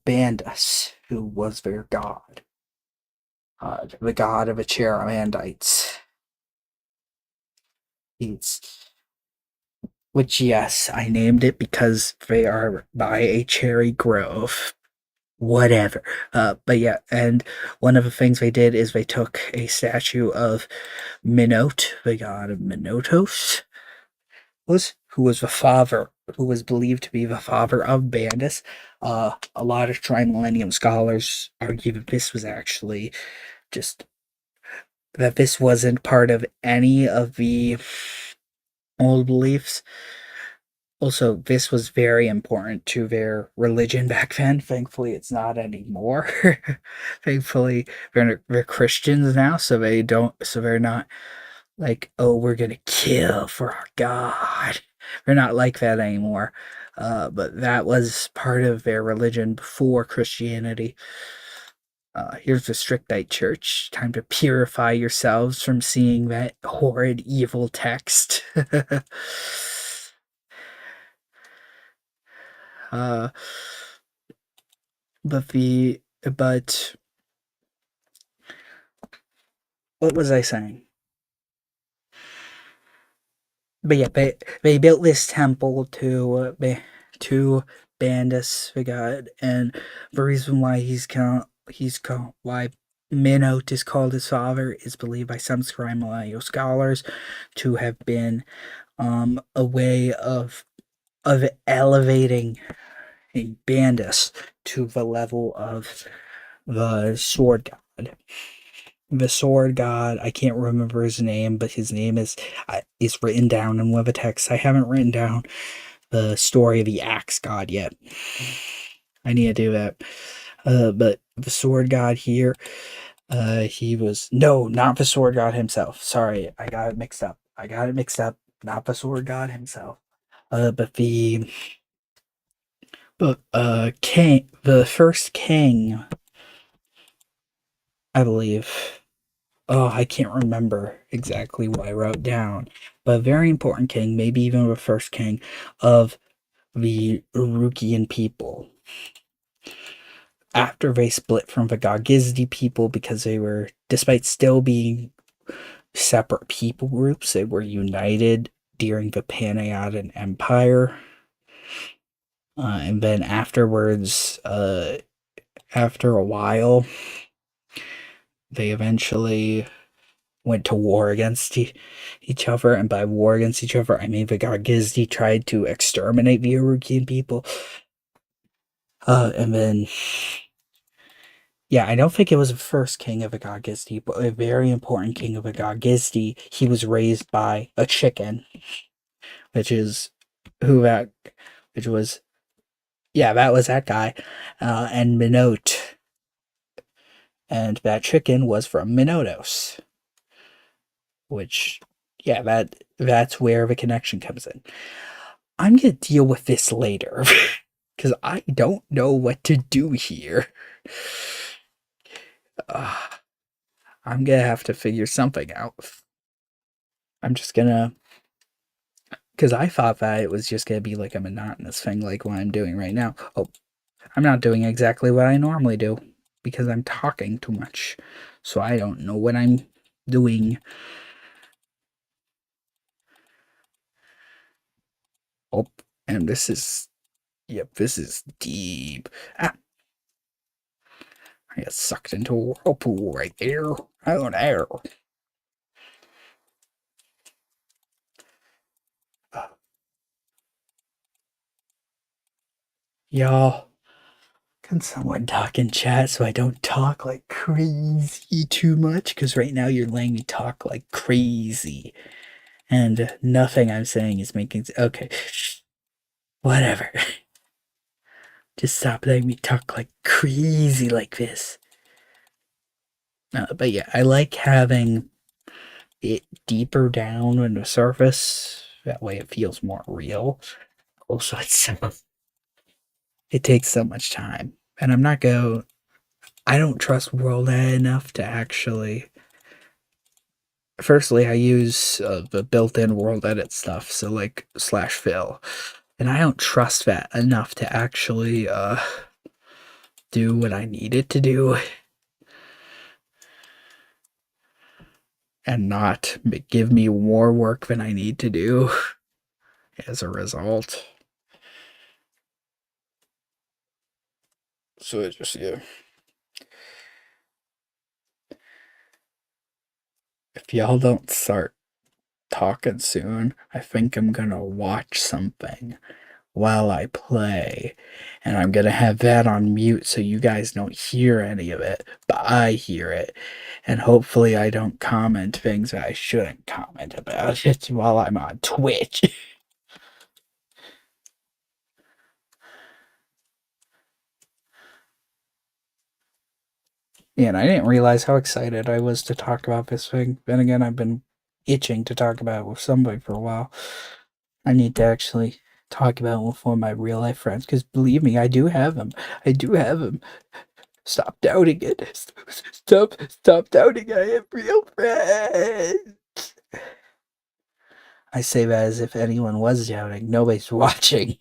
A: Bandus, who was their god, the god of the Cheramandites. He's Which, yes, I named it because they are by a cherry grove. Whatever. But yeah, and one of the things they did is they took a statue of Minot, the god of Minotos, who was the father, who was believed to be the father of Bandus. A lot of Trimillennium scholars argue that this was actually just that this wasn't part of any of the old beliefs. Also, this was very important to their religion back then. Thankfully, it's not anymore. Thankfully, they're Christians now, so they're not like, oh, we're gonna kill for our God. They're not like that anymore. But that was part of their religion before Christianity. Here's the Strictite Church. Time to purify yourselves from seeing that horrid, evil text. uh, but what was I saying? But yeah, they built this temple to Bandus, the god, and the reason why he's called why Minot is called his father is believed by some Scrimalio scholars to have been a way of elevating Bandus to the level of the sword god. The sword god, I can't remember his name, but his name is written down in one of the texts. I haven't written down the story of the axe god yet. I need to do that. But the sword god here, he was no, not the sword god himself. Sorry, I got it mixed up. Not the sword god himself. But king, the first king, I believe. Oh, I can't remember exactly what I wrote down, but a very important king, maybe even the first king of the Urukian people. After they split from the Gagizdi people because they were, despite still being separate people groups, they were united during the Panayatan Empire. And then afterwards, after a while, they eventually went to war against each other, and by war against each other, I mean the Gagizdi tried to exterminate the Urukian people. And then, yeah, I don't think it was the first king of the Gagizdi, but a very important king of the Gagizdi. He was raised by a chicken, which is who that, which was, yeah, that was that guy, and Minot, and that chicken was from Minotos, which, yeah, that's where the connection comes in. I'm gonna deal with this later because I don't know what to do here. Uh, I'm gonna have to figure something out. I'm just gonna, because I thought that it was just gonna be like a monotonous thing, like what I'm doing right now. Oh, I'm not doing exactly what I normally do because I'm talking too much, so I don't know what I'm doing. Oh, and yep, this is deep. Ah, I got sucked into a whirlpool right there. Oh no. Y'all. Can someone talk in chat so I don't talk like crazy too much? Because right now you're letting me talk like crazy. And nothing I'm saying is making. Okay. Whatever. Just stop letting me talk like crazy like this. But yeah, I like having it deeper down in the surface. That way it feels more real. Also, it takes so much time. And I don't trust World Edit enough to actually. Firstly, I use the built in World Edit stuff, so like slash fill. And I don't trust that enough to actually do what I need it to do and not give me more work than I need to do as a result. So it's just, yeah. If y'all don't start talking soon, I think I'm gonna watch something while I play. And I'm gonna have that on mute so you guys don't hear any of it, but I hear it. And hopefully I don't comment things that I shouldn't comment about it while I'm on Twitch. Yeah, and I didn't realize how excited I was to talk about this thing. Then again, I've been itching to talk about it with somebody for a while. I need to actually talk about it with one of my real life friends, because believe me, I do have them. I do have them. Stop doubting it. Stop doubting I have real friends. I say that as if anyone was doubting. Nobody's watching.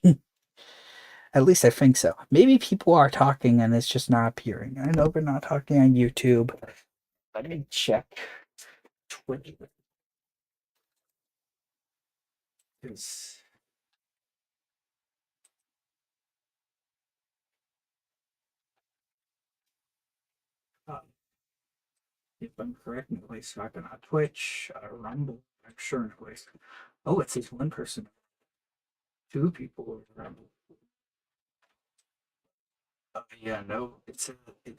A: At least I think so. Maybe people are talking and it's just not appearing. I know they're not talking on YouTube. Let me check Twitter. Because if I'm correct, nobody's talking on Twitch, Rumble. I'm sure nobody's. Oh, it says one person. Two people are Rumble. Yeah, no, it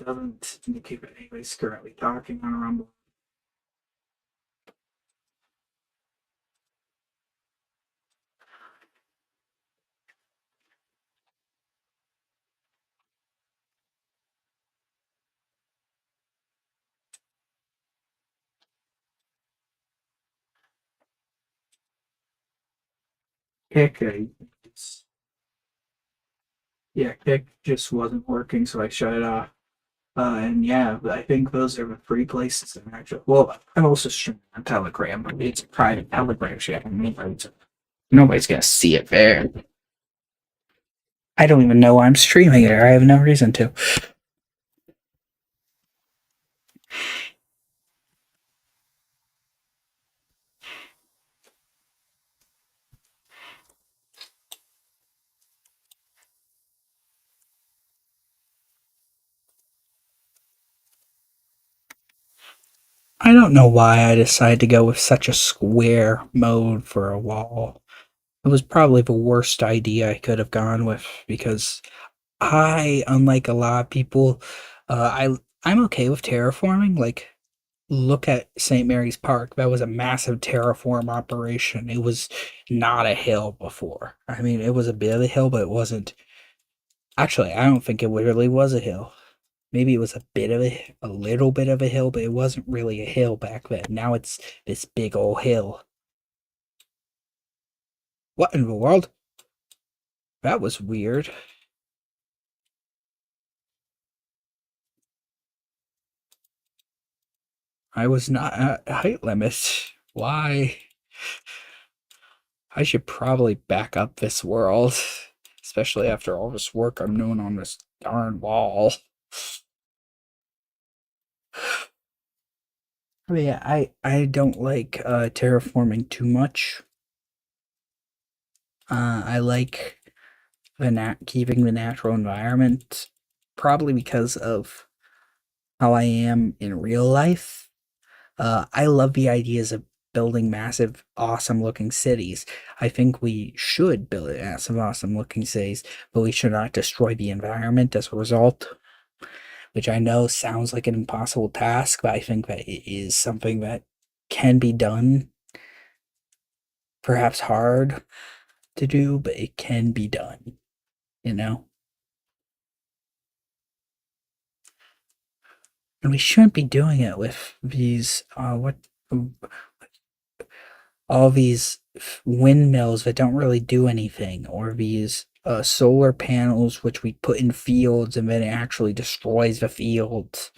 A: doesn't indicate that anybody's currently talking on Rumble. Kick, yeah, Kick just wasn't working, so I shut it off. And yeah, I think those are the three places I'm actually. Well, I'm also streaming on Telegram, but it's a private Telegram chat. Nobody's gonna see it there. I don't even know why I'm streaming there. I have no reason to. I don't know why I decided to go with such a square mode for a wall. It was probably the worst idea I could have gone with because unlike a lot of people, I'm okay with terraforming. Like, look at St. Mary's Park. That was a massive terraform operation. It was not a hill before. I mean, it was a bit of a hill, but it wasn't. Actually, I don't think it really was a hill. Maybe it was a little bit of a hill, but it wasn't really a hill back then. Now it's this big old hill. What in the world? That was weird. I was not at height limit. Why? I should probably back up this world, especially after all this work I'm doing on this darn wall. But yeah, I don't like terraforming too much. I like keeping the natural environment, probably because of how I am in real life. I love the ideas of building massive, awesome looking cities. I think we should build massive, awesome looking cities, but we should not destroy the environment as a result, which I know sounds like an impossible task, but I think that it is something that can be done. Perhaps hard to do, but it can be done, you know? And we shouldn't be doing it with these, all these windmills that don't really do anything, or these solar panels which we put in fields and then it actually destroys the fields.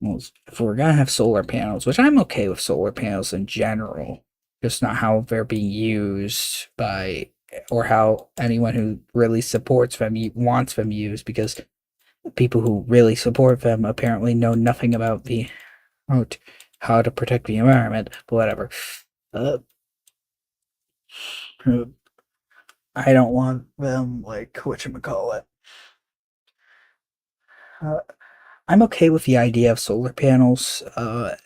A: Well, if we're gonna have solar panels, which I'm okay with solar panels in general, just not how they're being used by, or how anyone who really supports them wants them used, because people who really support them apparently know nothing about the how to protect the environment, but whatever. Uh, I don't want them, like, whatchamacallit. Uh, I'm okay with the idea of solar panels,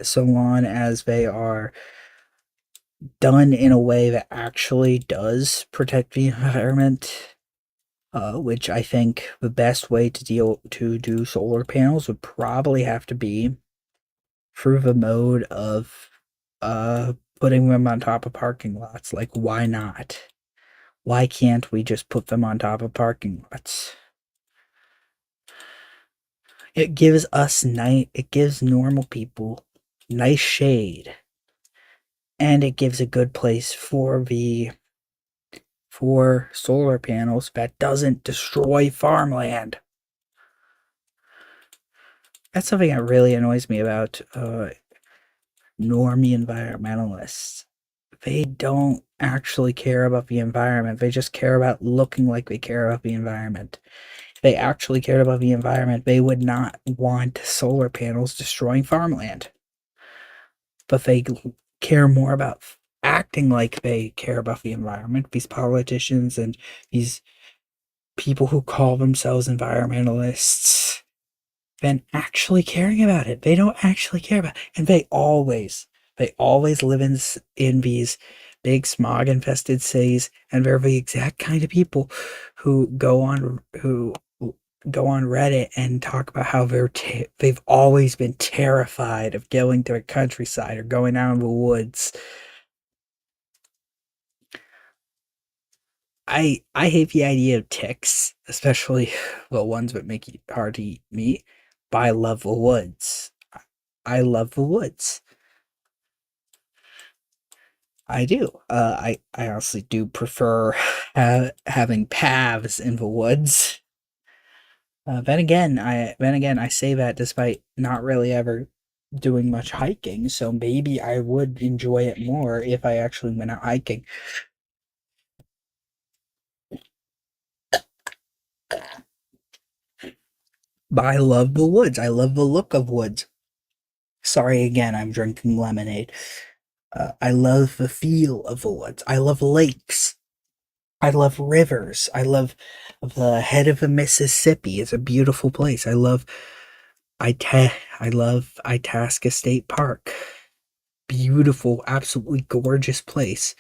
A: so long as they are done in a way that actually does protect the environment. Which I think the best way to do solar panels would probably have to be through the mode of putting them on top of parking lots. Like, why not? Why can't we just put them on top of parking lots? It gives us it gives normal people nice shade, and it gives a good place for solar panels that doesn't destroy farmland. That's something that really annoys me about normie environmentalists. They don't actually care about the environment. They just care about looking like they care about the environment. If they actually cared about the environment, they would not want solar panels destroying farmland. But they care more about acting like they care about the environment. These politicians and these people who call themselves environmentalists than actually caring about it. They don't actually care about it. And they always live in these big smog infested cities, and they're the exact kind of people who go on Reddit and talk about how they've always been terrified of going to the countryside or going out in the woods. I hate the idea of ticks, especially the ones that make it hard to eat meat. But I love the woods. I love the woods. I do. I honestly do prefer having paths in the woods. Then again, I say that despite not really ever doing much hiking. So maybe I would enjoy it more if I actually went out hiking. But I love the woods. I love the look of woods. Sorry again, I'm drinking lemonade. I love the feel of the woods. I love lakes. I love rivers. I love the head of the Mississippi. It's a beautiful place. I love Itasca State Park. Beautiful, absolutely gorgeous place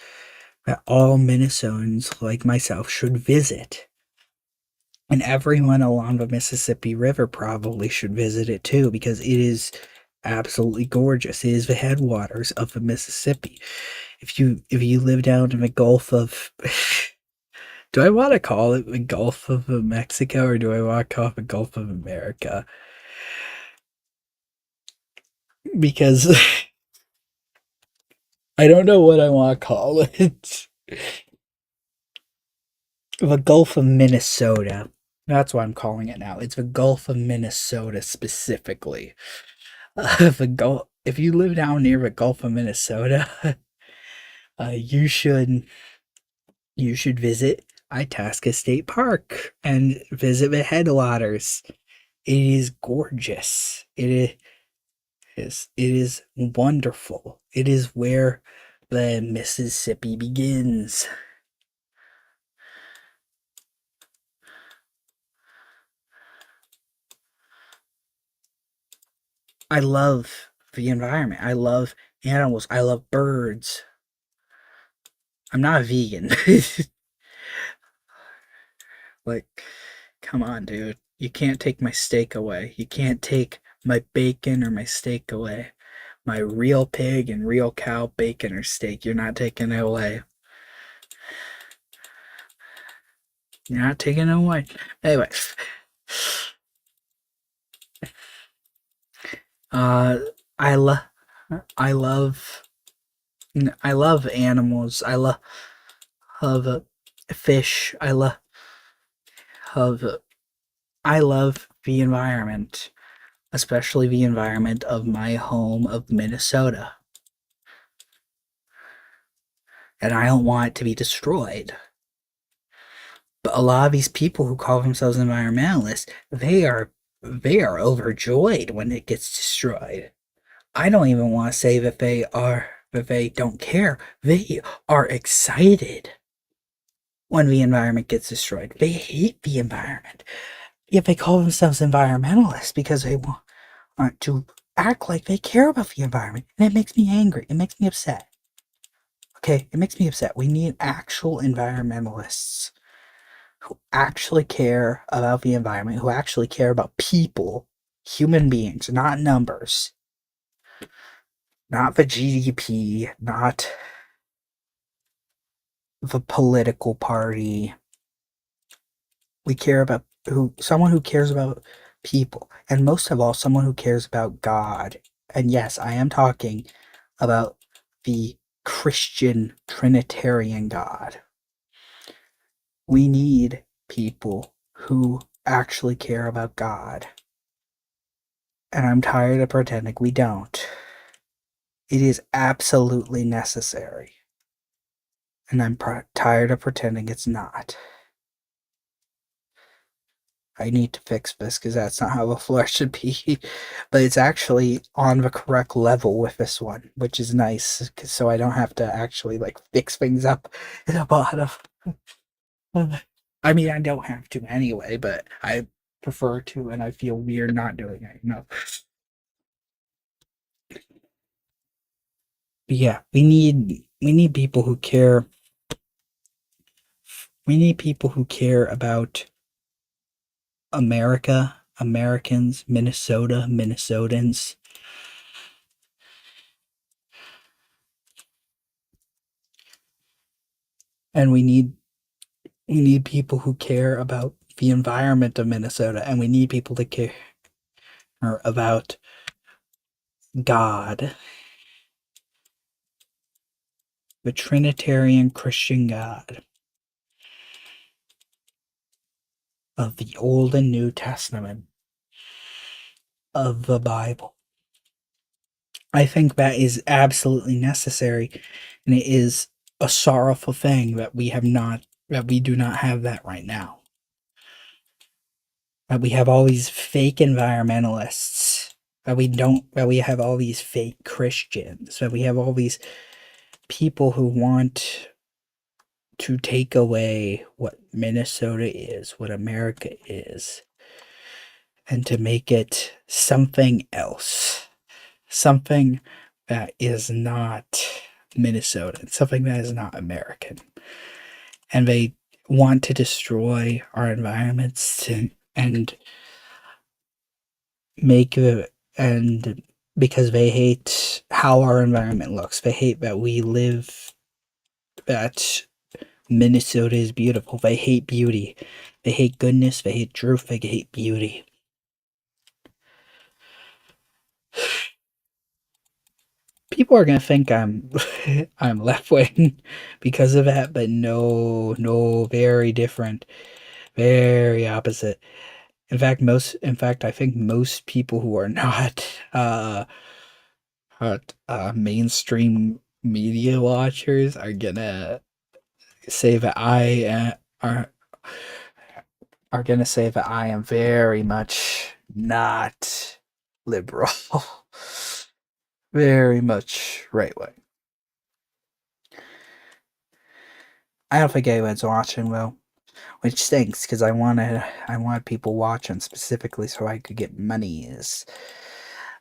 A: that all Minnesotans like myself should visit. And everyone along the Mississippi River probably should visit it too, because it is absolutely gorgeous. It is the headwaters of the Mississippi. If you live down in the Gulf of do I want to call it the Gulf of Mexico, or do I want to call it the Gulf of America? Because I don't know what I want to call it. The Gulf of Minnesota. That's what I'm calling it now. It's the Gulf of Minnesota specifically. The Gulf. If you live down near the Gulf of Minnesota, uh, you should you should visit Itasca State Park and visit the headwaters. It is gorgeous. It is wonderful. It is where the Mississippi begins. I love the environment. I love animals. I love birds. I'm not a vegan. Like, come on, dude. You can't take my steak away. You can't take my bacon or my steak away. My real pig and real cow bacon or steak. You're not taking it away. You're not taking it away. Anyway, uh, I love, I love, I love animals. Love fish. Love, I love the environment, especially the environment of my home of Minnesota. And I don't want it to be destroyed. But a lot of these people who call themselves environmentalists, they are overjoyed when it gets destroyed. I don't even want to say that they don't care. They are excited when the environment gets destroyed. They hate the environment. Yet they call themselves environmentalists because they want to act like they care about the environment. And it makes me angry. It makes me upset. Okay, it makes me upset. We need actual environmentalists who actually care about the environment, who actually care about people, human beings, not numbers, not the GDP, not the political party. We care about someone who cares about people, and most of all, someone who cares about God. And yes, I am talking about the Christian Trinitarian God. We need people who actually care about God. And I'm tired of pretending we don't. It is absolutely necessary. And I'm tired of pretending it's not. I need to fix this because that's not how the floor should be. But it's actually on the correct level with this one, which is nice. So I don't have to actually like fix things up at the bottom. I mean, I don't have to anyway, but I prefer to, and I feel weird not doing it. But yeah, we need people who care. We need people who care about America, Americans, Minnesota, Minnesotans. And we need people who care about the environment of Minnesota, and we need people to care about God, the Trinitarian Christian God of the Old and New Testament of the Bible. I think that is absolutely necessary, and it is a sorrowful thing that we do not have that right now. That we have all these fake environmentalists, that we have all these fake Christians, that we have all these people who want to take away what Minnesota is, what America is, and to make it something else. Something that is not Minnesotan, something that is not American. And they want to destroy our environments and make the and because they hate how our environment looks. They hate that we live that Minnesota is beautiful. They hate beauty. They hate goodness. They hate truth. They hate beauty. People are gonna think I'm I'm left wing because of that, but no, very different, very opposite. In fact, I think most people who are not mainstream media watchers are gonna say that are gonna say that I am very much not liberal, very much right wing. I don't think anyone's watching though, which stinks because I wanted people watching specifically so I could get monies.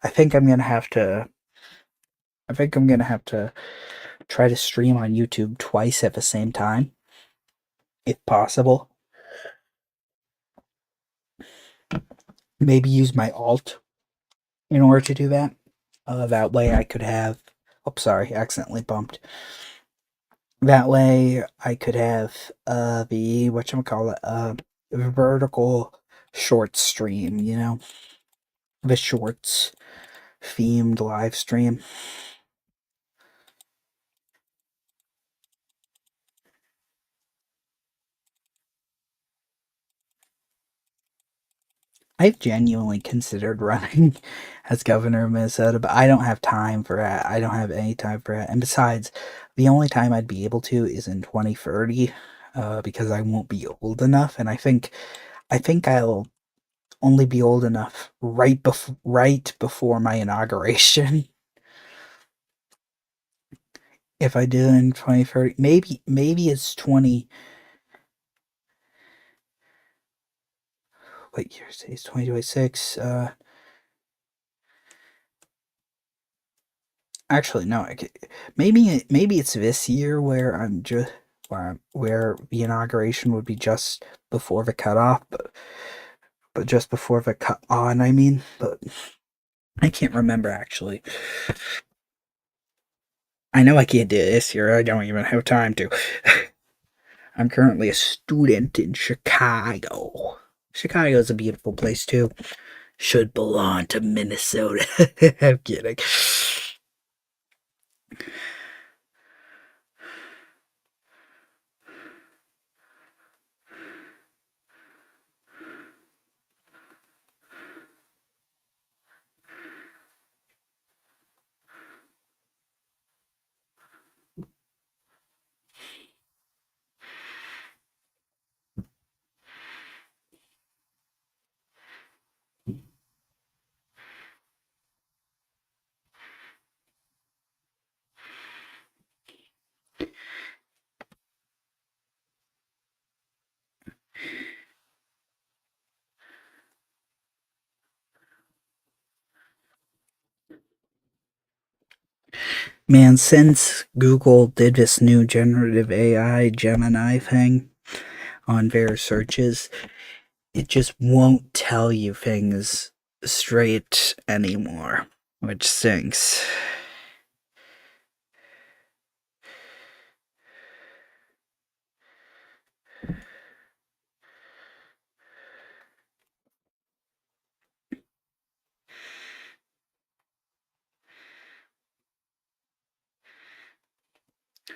A: I think I'm gonna have to I think I'm gonna have to try to stream on YouTube twice at the same time, if possible. Maybe use my alt in order to do that. That way I could have. Oh, sorry, accidentally bumped. That way I could have the whatchamacallit, vertical short stream, the shorts themed live stream. I've genuinely considered running as governor of Minnesota, but I don't have time for that. I don't have any time for that. And besides, the only time I'd be able to is in 2030, because I won't be old enough. And I think I'll only be old enough right before my inauguration. If I do in 2030, maybe it's 20. What year is it? 2026. Actually, no. Maybe it's this year where I'm just where the inauguration would be just before the cutoff, but just before the cut on. I mean, but I can't remember actually. I know I can't do it this year. I don't even have time to. I'm currently a student in Chicago. Chicago's a beautiful place too. Should belong to Minnesota. I'm kidding. Man, since Google did this new generative AI Gemini thing on their searches, it just won't tell you things straight anymore, which stinks.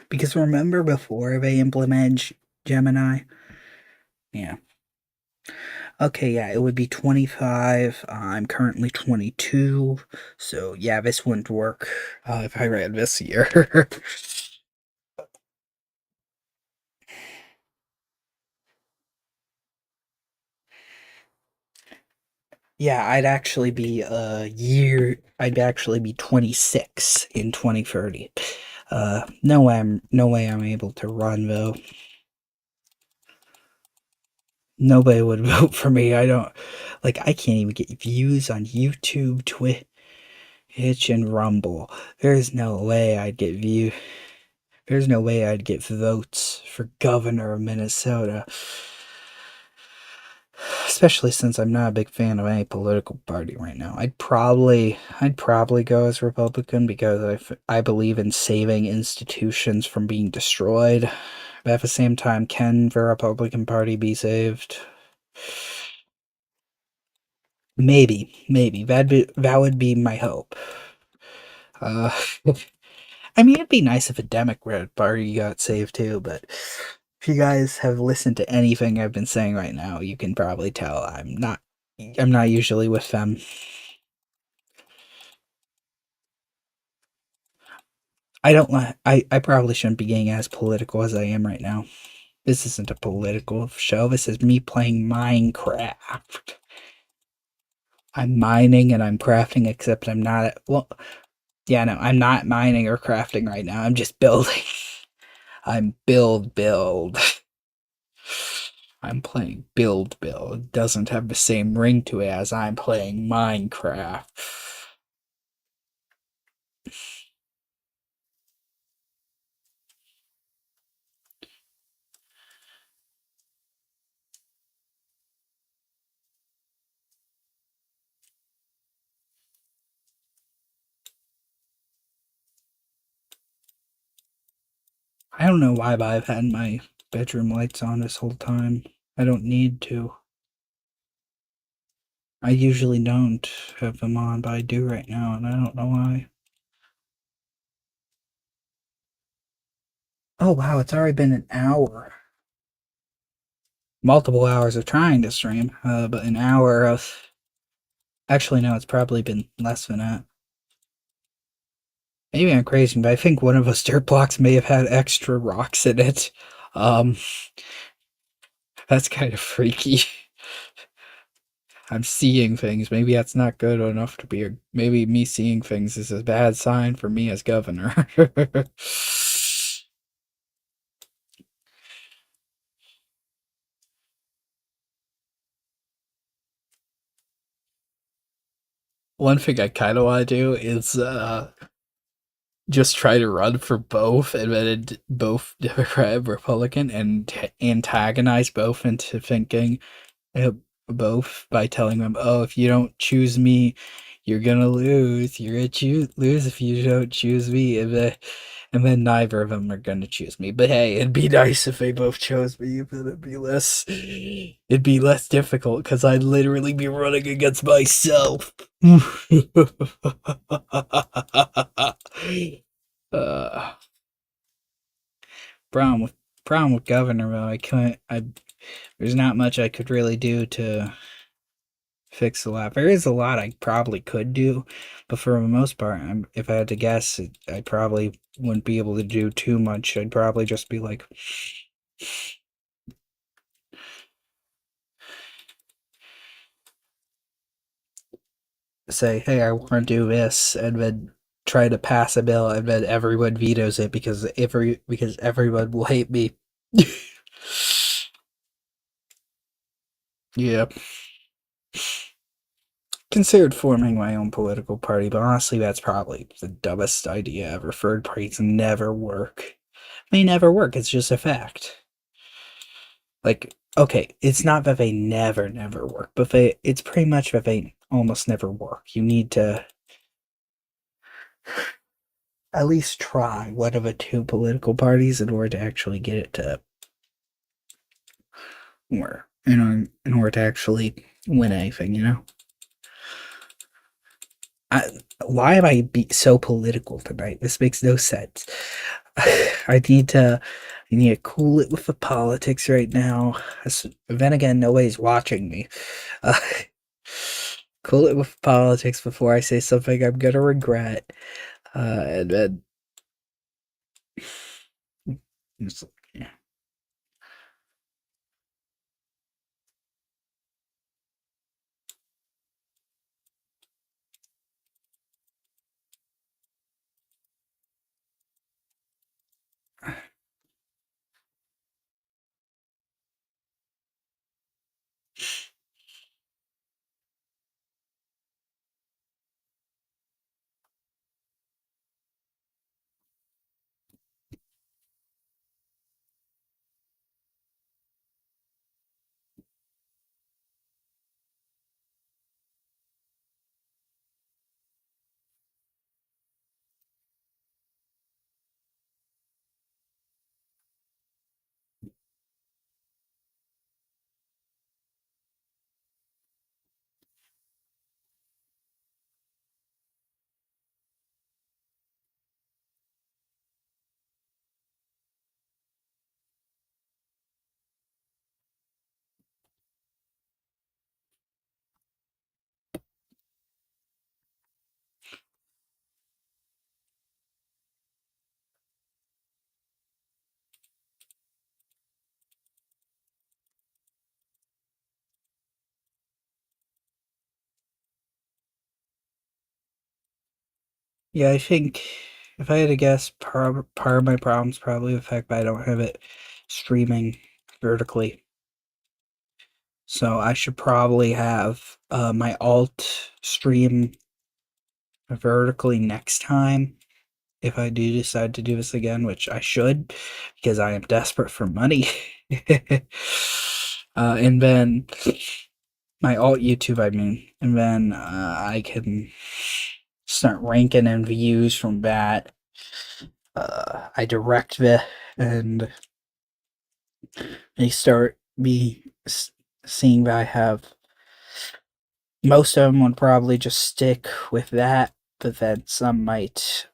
A: Because remember before they implemented Gemini? Yeah. Okay, yeah, it would be 25. I'm currently 22. So, yeah, this wouldn't work if I ran this year. Yeah, I'd actually be 26 in 2030. No way I'm able to run though. Nobody would vote for me. I can't even get views on YouTube, Twitch, and Rumble. There's no way I'd get There's no way I'd get votes for governor of Minnesota. Especially since I'm not a big fan of any political party right now. I'd probably go as Republican because I believe in saving institutions from being destroyed. But at the same time, can the Republican Party be saved? Maybe that would be my hope. Uh, I mean, it'd be nice if a Democrat Party got saved too, but if you guys have listened to anything I've been saying right now, you can probably tell I'm not usually with them. I don't like I probably shouldn't be getting as political as I am right now. This isn't a political show. This is me playing Minecraft. I'm mining and I'm crafting, except I'm not well, yeah, no, I'm not mining or crafting right now. I'm just building. I'm build. I'm playing build. It doesn't have the same ring to it as I'm playing Minecraft. I don't know why, but I've had my bedroom lights on this whole time. I don't need to. I usually don't have them on, but I do right now, and I don't know why. Oh wow, it's already been an hour. Multiple hours of trying to stream, but an hour of... Actually, no, it's probably been less than that. Maybe I'm crazy, but I think one of those dirt blocks may have had extra rocks in it. Um, that's kind of freaky. I'm seeing things. Maybe that's not good enough to be a... Maybe me seeing things is a bad sign for me as governor. One thing I kind of want to do is just try to run for both and then both Democrat and Republican and antagonize both into thinking uh, both by telling them, "Oh, if you don't choose me, you're gonna lose. You're gonna lose if you don't choose me." And then neither of them are gonna choose me. But hey, it'd be nice if they both chose me, but it'd be less difficult because I'd literally be running against myself. uh, problem with governor though, I couldn't. There's not much I could really do to fix a lot. There is a lot I probably could do, but for the most part, if I had to guess, I probably wouldn't be able to do too much. I'd probably just be like, say, "Hey, I want to do this," and then try to pass a bill, and then everyone vetoes it because everyone will hate me. Yeah. Considered forming my own political party, but honestly, that's probably the dumbest idea ever. Third parties never work. They never work, it's just a fact. Like, okay, it's not that they never work, but it's pretty much that they almost never work. You need to at least try one of the two political parties in order to actually get it to work. In order to actually win anything, you know? Why am I so political tonight? This makes no sense. I need to cool it with the politics right now. Then again, nobody's watching me. Uh, cool it with politics before I say something I'm gonna regret. And then, yeah. Yeah, I think if I had to guess, part of my problem is probably the fact that I don't have it streaming vertically. So I should probably have my alt stream vertically next time if I do decide to do this again, which I should because I am desperate for money. And then my alt YouTube, I mean, and then I can start ranking and views from that. I direct and they start seeing that I have most of them would probably just stick with that, but then some might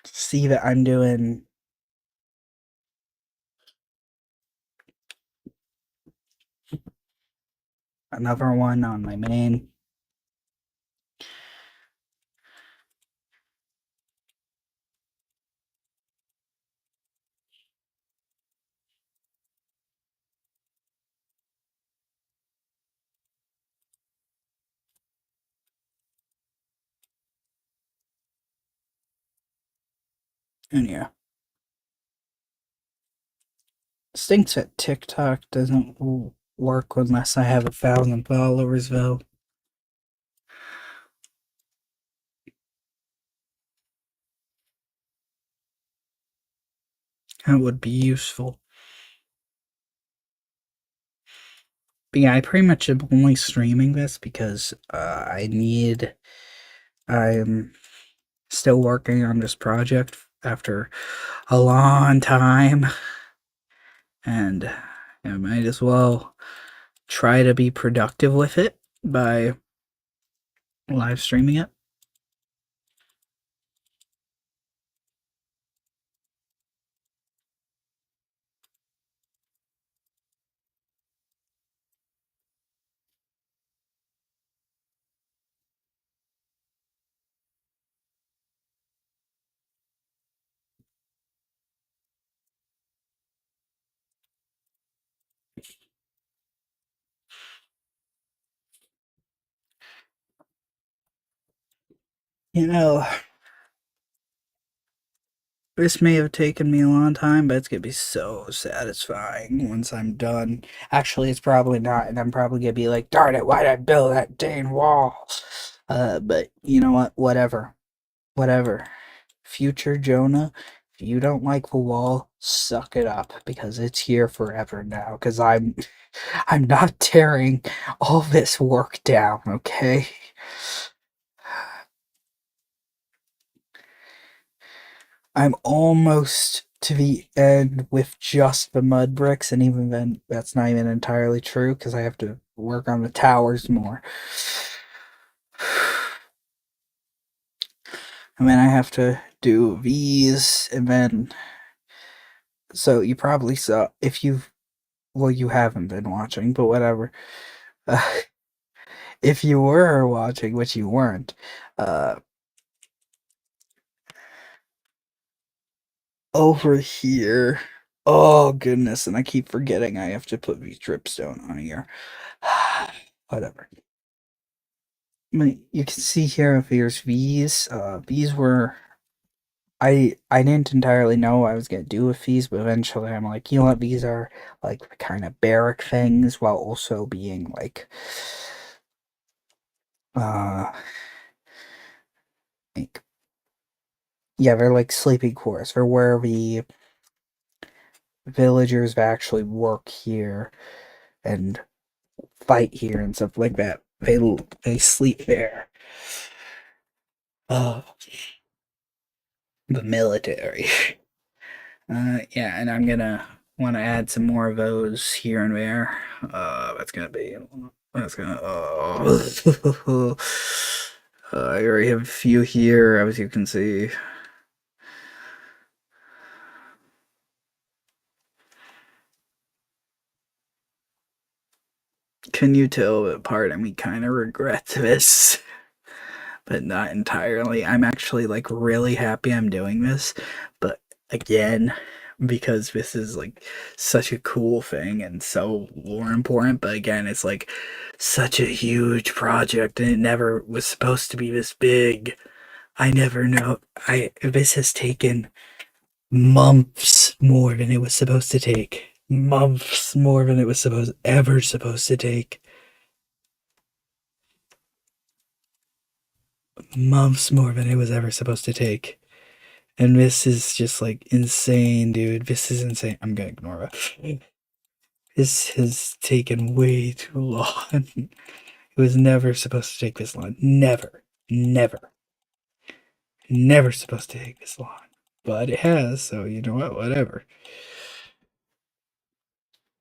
A: see that I'm doing another one on my main. And yeah. Stinks that TikTok doesn't work unless I have 1,000 followers, though. That would be useful. But yeah, I pretty much am only streaming this because I'm still working on this project after a long time, and I might as well try to be productive with it by live streaming it. You know, this may have taken me a long time, but it's gonna be so satisfying once I'm done. Actually, it's probably not, and I'm probably gonna be like, darn it, why'd I build that dang wall? But you know what? Whatever. Whatever. Future Jonah, if you don't like the wall, suck it up, because it's here forever now, because I'm not tearing all this work down, okay? I'm almost to the end with just the mud bricks, and even then, that's not even entirely true because I have to work on the towers more. And then I have to do these, and then. So you probably saw, if you've. Well, you haven't been watching, but whatever. Uh, if you were watching, which you weren't, uh, over here. Oh goodness, and I keep forgetting I have to put the dripstone on here. Whatever. I mean, you can see here if there's these. These were I didn't entirely know what I was gonna do with these, but eventually I'm like, you know what, these are like kind of barrack things while also being like uh like yeah, they're like sleeping quarters. They're where the villagers actually work here and fight here and stuff like that. They sleep there. Uh, the military. Yeah, and I'm gonna want to add some more of those here and there. That's gonna. I already have a few here, as you can see. Can you tell that part of me kind of regrets this? But not entirely. I'm actually like really happy I'm doing this, but again, because this is like such a cool thing and so more important, but again, it's like such a huge project and it never was supposed to be this big. I never know. This has taken months more than it was supposed to take. Months more than it was supposed to take. Months more than it was ever supposed to take. And this is just like insane, dude. This is insane. I'm gonna ignore it. This has taken way too long. It was never supposed to take this long. Never. Never. never supposed to take this long, but it has, so you know what? Whatever.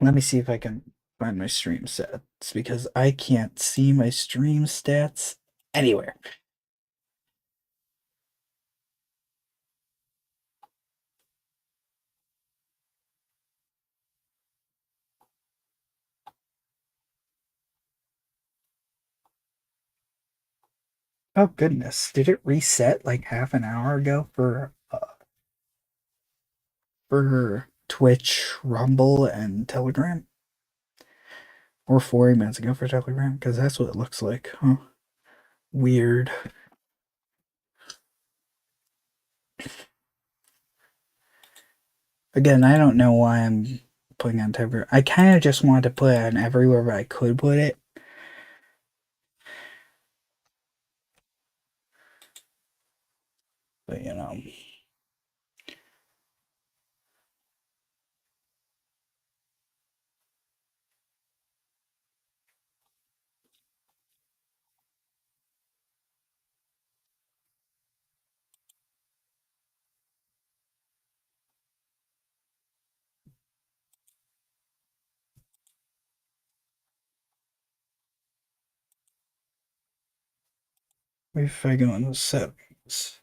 A: Let me see if I can find my stream stats because I can't see my stream stats anywhere. Oh goodness, did it reset like half an hour ago for Twitch, Rumble, and Telegram? Or 40 minutes ago for Telegram? Because that's what it looks like, huh? Weird. Again, I don't know why I'm putting on Telegram. I kind of just wanted to put it on everywhere where I could put it. But, you know. If I go in the settings.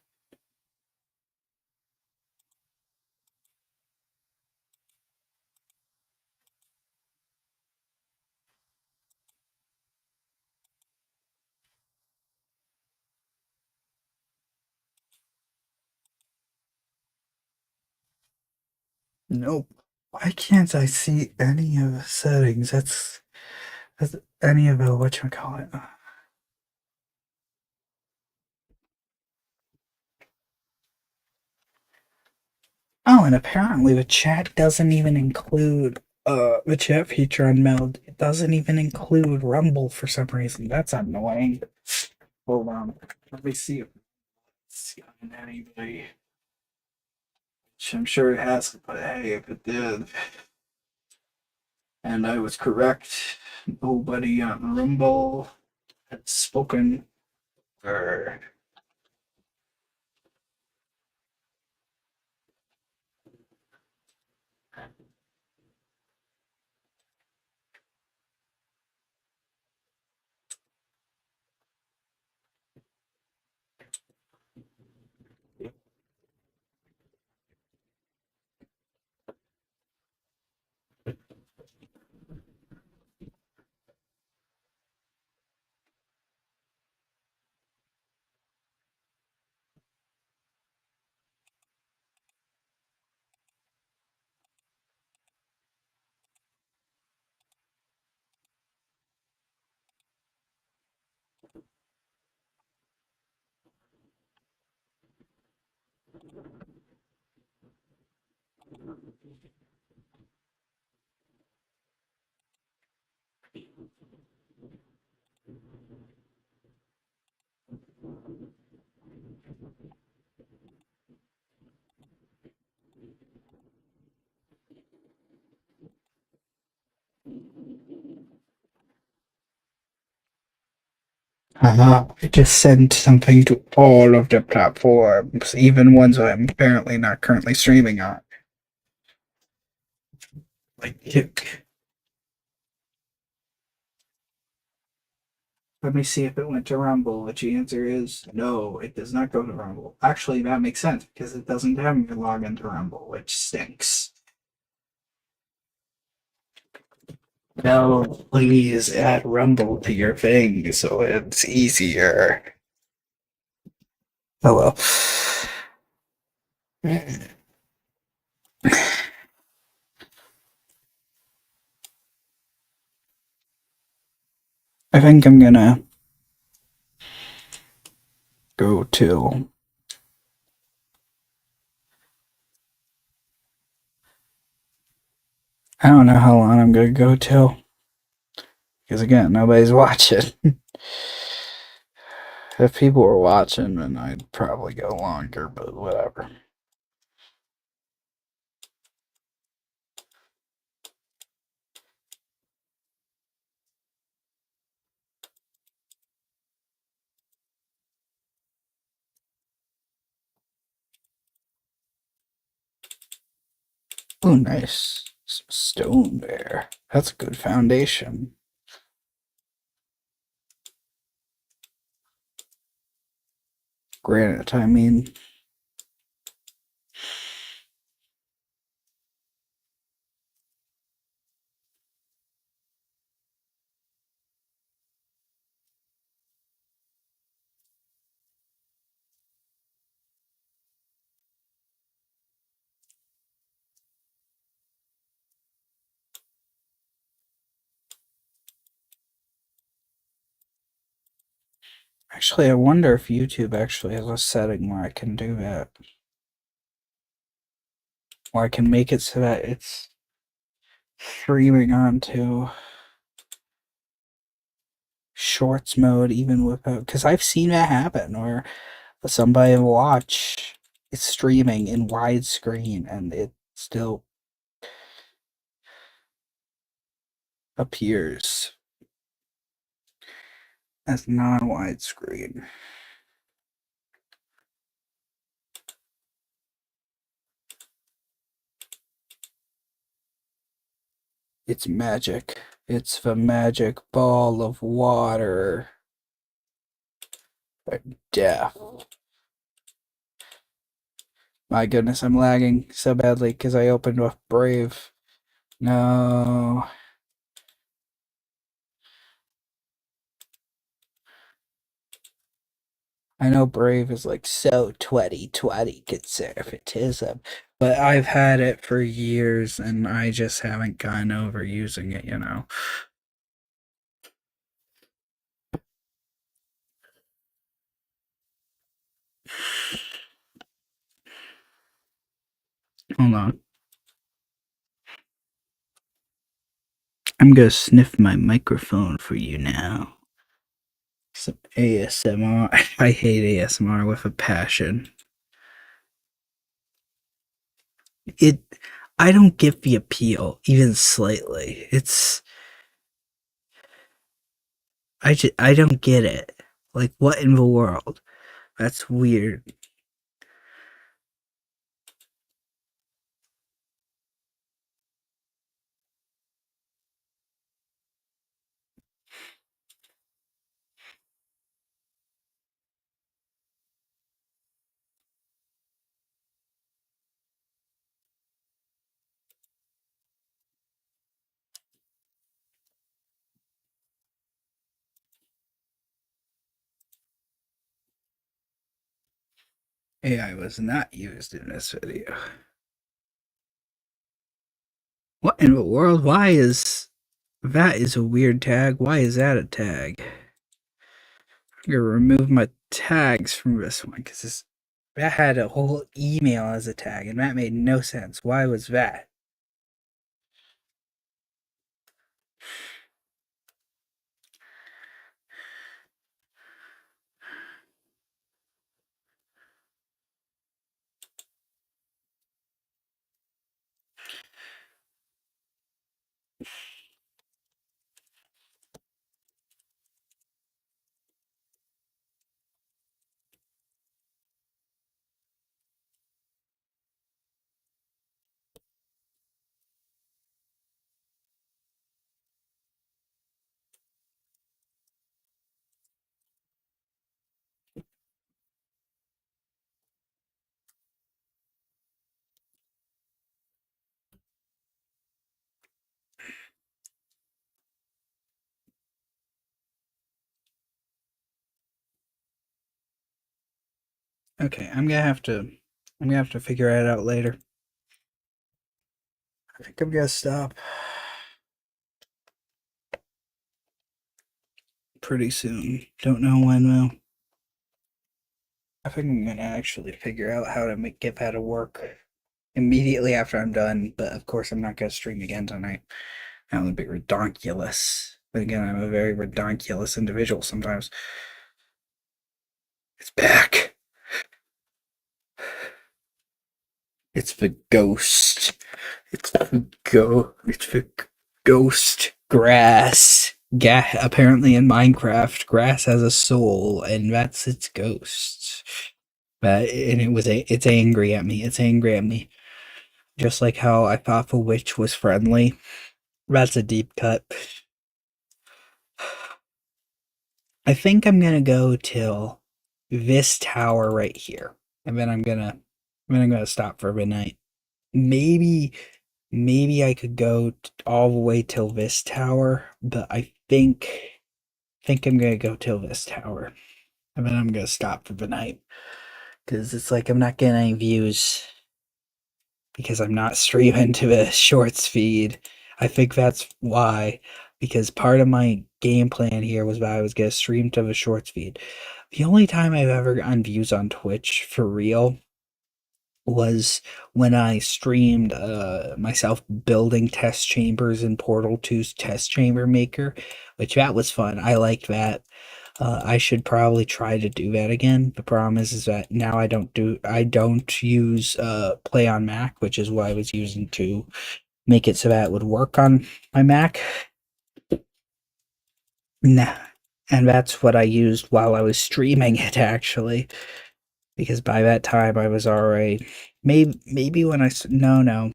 A: Nope. Why can't I see any of the settings? That's any of the whatchamacallit. Oh, and apparently the chat doesn't even include the chat feature on Meld. It doesn't even include Rumble for some reason. That's annoying. Hold on. Let me see if it's on anybody. Which I'm sure it hasn't, but hey, if it did. And I was correct. Nobody on Rumble had spoken or I just sent something to all of the platforms, even ones I'm apparently not currently streaming on. Like, let me see if it went to Rumble, which the answer is no, it does not go to Rumble. Actually, that makes sense because it doesn't have me log into Rumble, which stinks. No, please add Rumble to your thing so it's easier. Oh well. I think I'm gonna go till. I don't know how long I'm gonna go till. Because again, nobody's watching. If people were watching, then I'd probably go longer, but whatever. Oh, nice. Some stone there. That's a good foundation. Granite, I mean. Actually, I wonder if YouTube actually has a setting where I can do that. Or I can make it so that it's streaming onto shorts mode even without, because I've seen that happen where somebody will watch it's streaming in widescreen and it still appears as non-widescreen. It's magic. It's the magic ball of water. Death. My goodness, I'm lagging so badly because I opened with Brave. No. I know Brave is like so 2020 conservatism, but I've had it for years and I just haven't gotten over using it, you know. Hold on. I'm gonna sniff my microphone for you now. Some ASMR. I hate ASMR with a passion. It I don't get the appeal even slightly. I don't get it. Like what in the world? That's weird. AI was not used in this video. What in the world? Why is that is a weird tag? Why is that a tag? I'm gonna remove my tags from this one because that had a whole email as a tag and that made no sense. Why was that? Okay, I'm gonna have to figure it out later. I think I'm gonna stop pretty soon. Don't know when though. I think I'm gonna actually figure out how to get that to work immediately after I'm done. But of course, I'm not gonna stream again tonight. That would be redonkulous. But again, I'm a very redonkulous individual sometimes. It's back. It's the ghost. It's the ghost grass. Apparently in Minecraft, grass has a soul, and that's its ghost. And it's angry at me. It's angry at me. Just like how I thought the witch was friendly. That's a deep cut. I think I'm gonna go till this tower right here. And then I'm gonna stop for midnight. Maybe I could go all the way till this tower, but I think I'm gonna go till this tower. And then I'm gonna stop for the night. Cause it's like I'm not getting any views because I'm not streaming to the shorts feed. I think that's why. Because part of my game plan here was that I was gonna stream to the shorts feed. The only time I've ever gotten views on Twitch for real was when I streamed myself building test chambers in Portal 2's test chamber maker, which that was fun. I liked that. I should probably try to do that again. The problem is that now I don't use Play on Mac, which is what I was using to make it so that it would work on my Mac. Nah. And that's what I used while I was streaming it actually, because by that time I was already maybe when I no.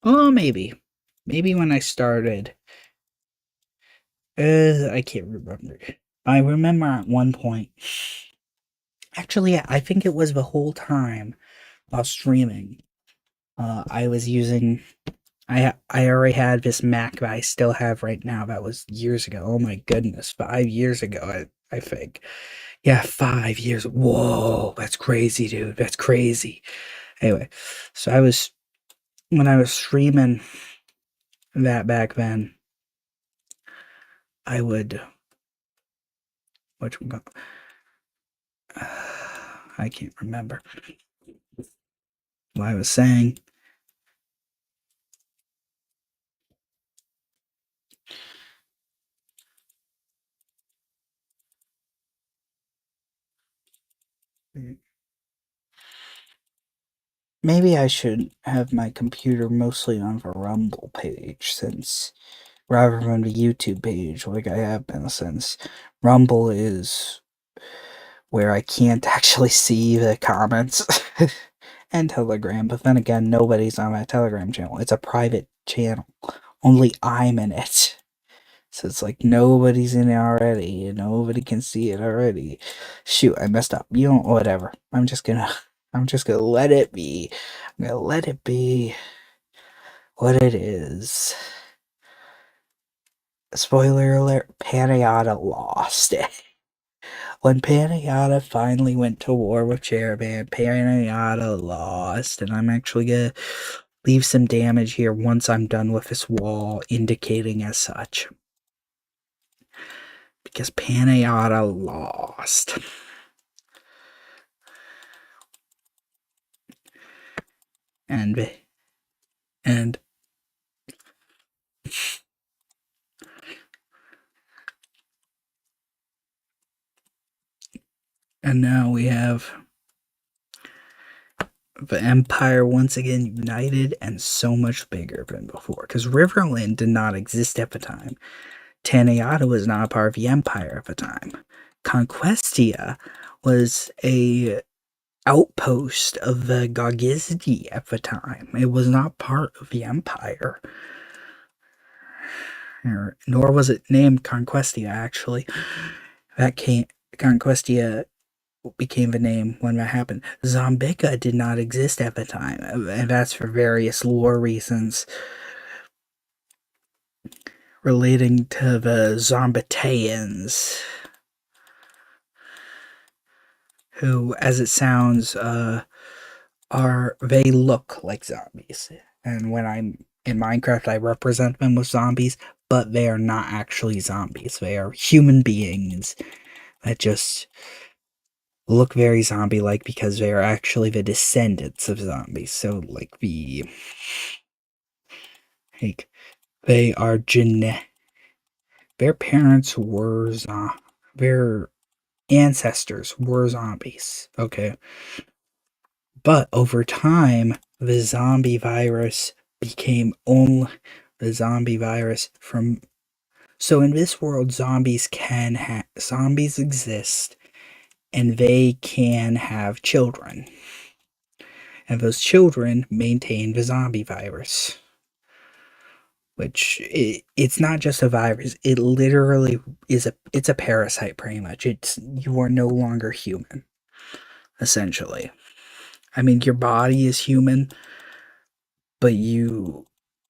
A: Oh, maybe when I started. I can't remember. I remember at one point. Actually, I think it was the whole time while streaming. I was using. I already had this Mac that I still have right now. That was years ago. Oh my goodness, 5 years ago. I think. Yeah, 5 years. Whoa, that's crazy, dude. That's crazy. Anyway, so when I was streaming that back then, I would I can't remember what I was saying. Maybe I should have my computer mostly on the Rumble page since rather than the YouTube page like I have been since Rumble is where I can't actually see the comments and Telegram, but then again nobody's on that Telegram channel. It's a private channel. Only I'm in it. So it's like nobody's in it already, and nobody can see it already. Shoot, I messed up. You know, whatever. I'm just gonna let it be. I'm gonna let it be what it is. Spoiler alert, Panayota lost. When Panayota finally went to war with Charaban, Panayota lost, and I'm actually gonna leave some damage here once I'm done with this wall, indicating as such. Because Panayota lost. And now we have the Empire once again united and so much bigger than before. Because Riverland did not exist at the time. Tanayata was not a part of the Empire at the time. Conquestia was a outpost of the Gogizdi at the time. It was not part of the Empire. Nor was it named Conquestia, actually. Conquestia became the name when that happened. Zombica did not exist at the time, and that's for various lore reasons relating to the Zombitaeans, who, as it sounds, they look like zombies. And when I'm in Minecraft, I represent them with zombies, but they are not actually zombies. They are human beings that just look very zombie-like because they are actually the descendants of zombies. So, like, they are their parents were their ancestors were zombies, okay? But over time, the zombie virus became only the zombie virus from. So in this world, zombies exist, and they can have children. and those children maintain the zombie virus. Which it's not just a virus; it literally is a parasite. Pretty much, you are no longer human, essentially. I mean, your body is human, but you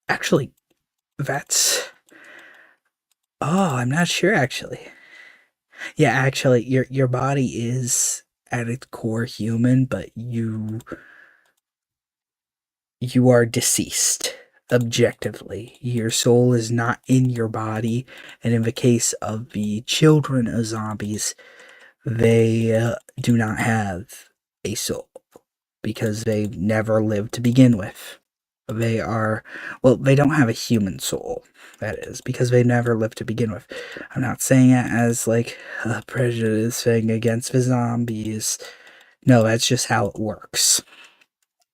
A: actually that's I'm not sure actually. Yeah, actually, your body is at its core human, but you are deceased objectively. Your soul is not in your body, and in the case of the children of zombies, they do not have a soul because they never lived to begin with. They are, well, they don't have a human soul, that is, because they never lived to begin with. I'm not saying it as like a prejudice thing against the zombies. No, that's just how it works.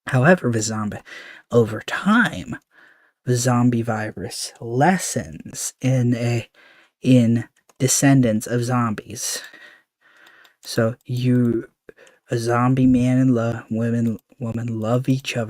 A: However, over time, the zombie virus lessens in descendants of zombies. So a zombie man and woman love each other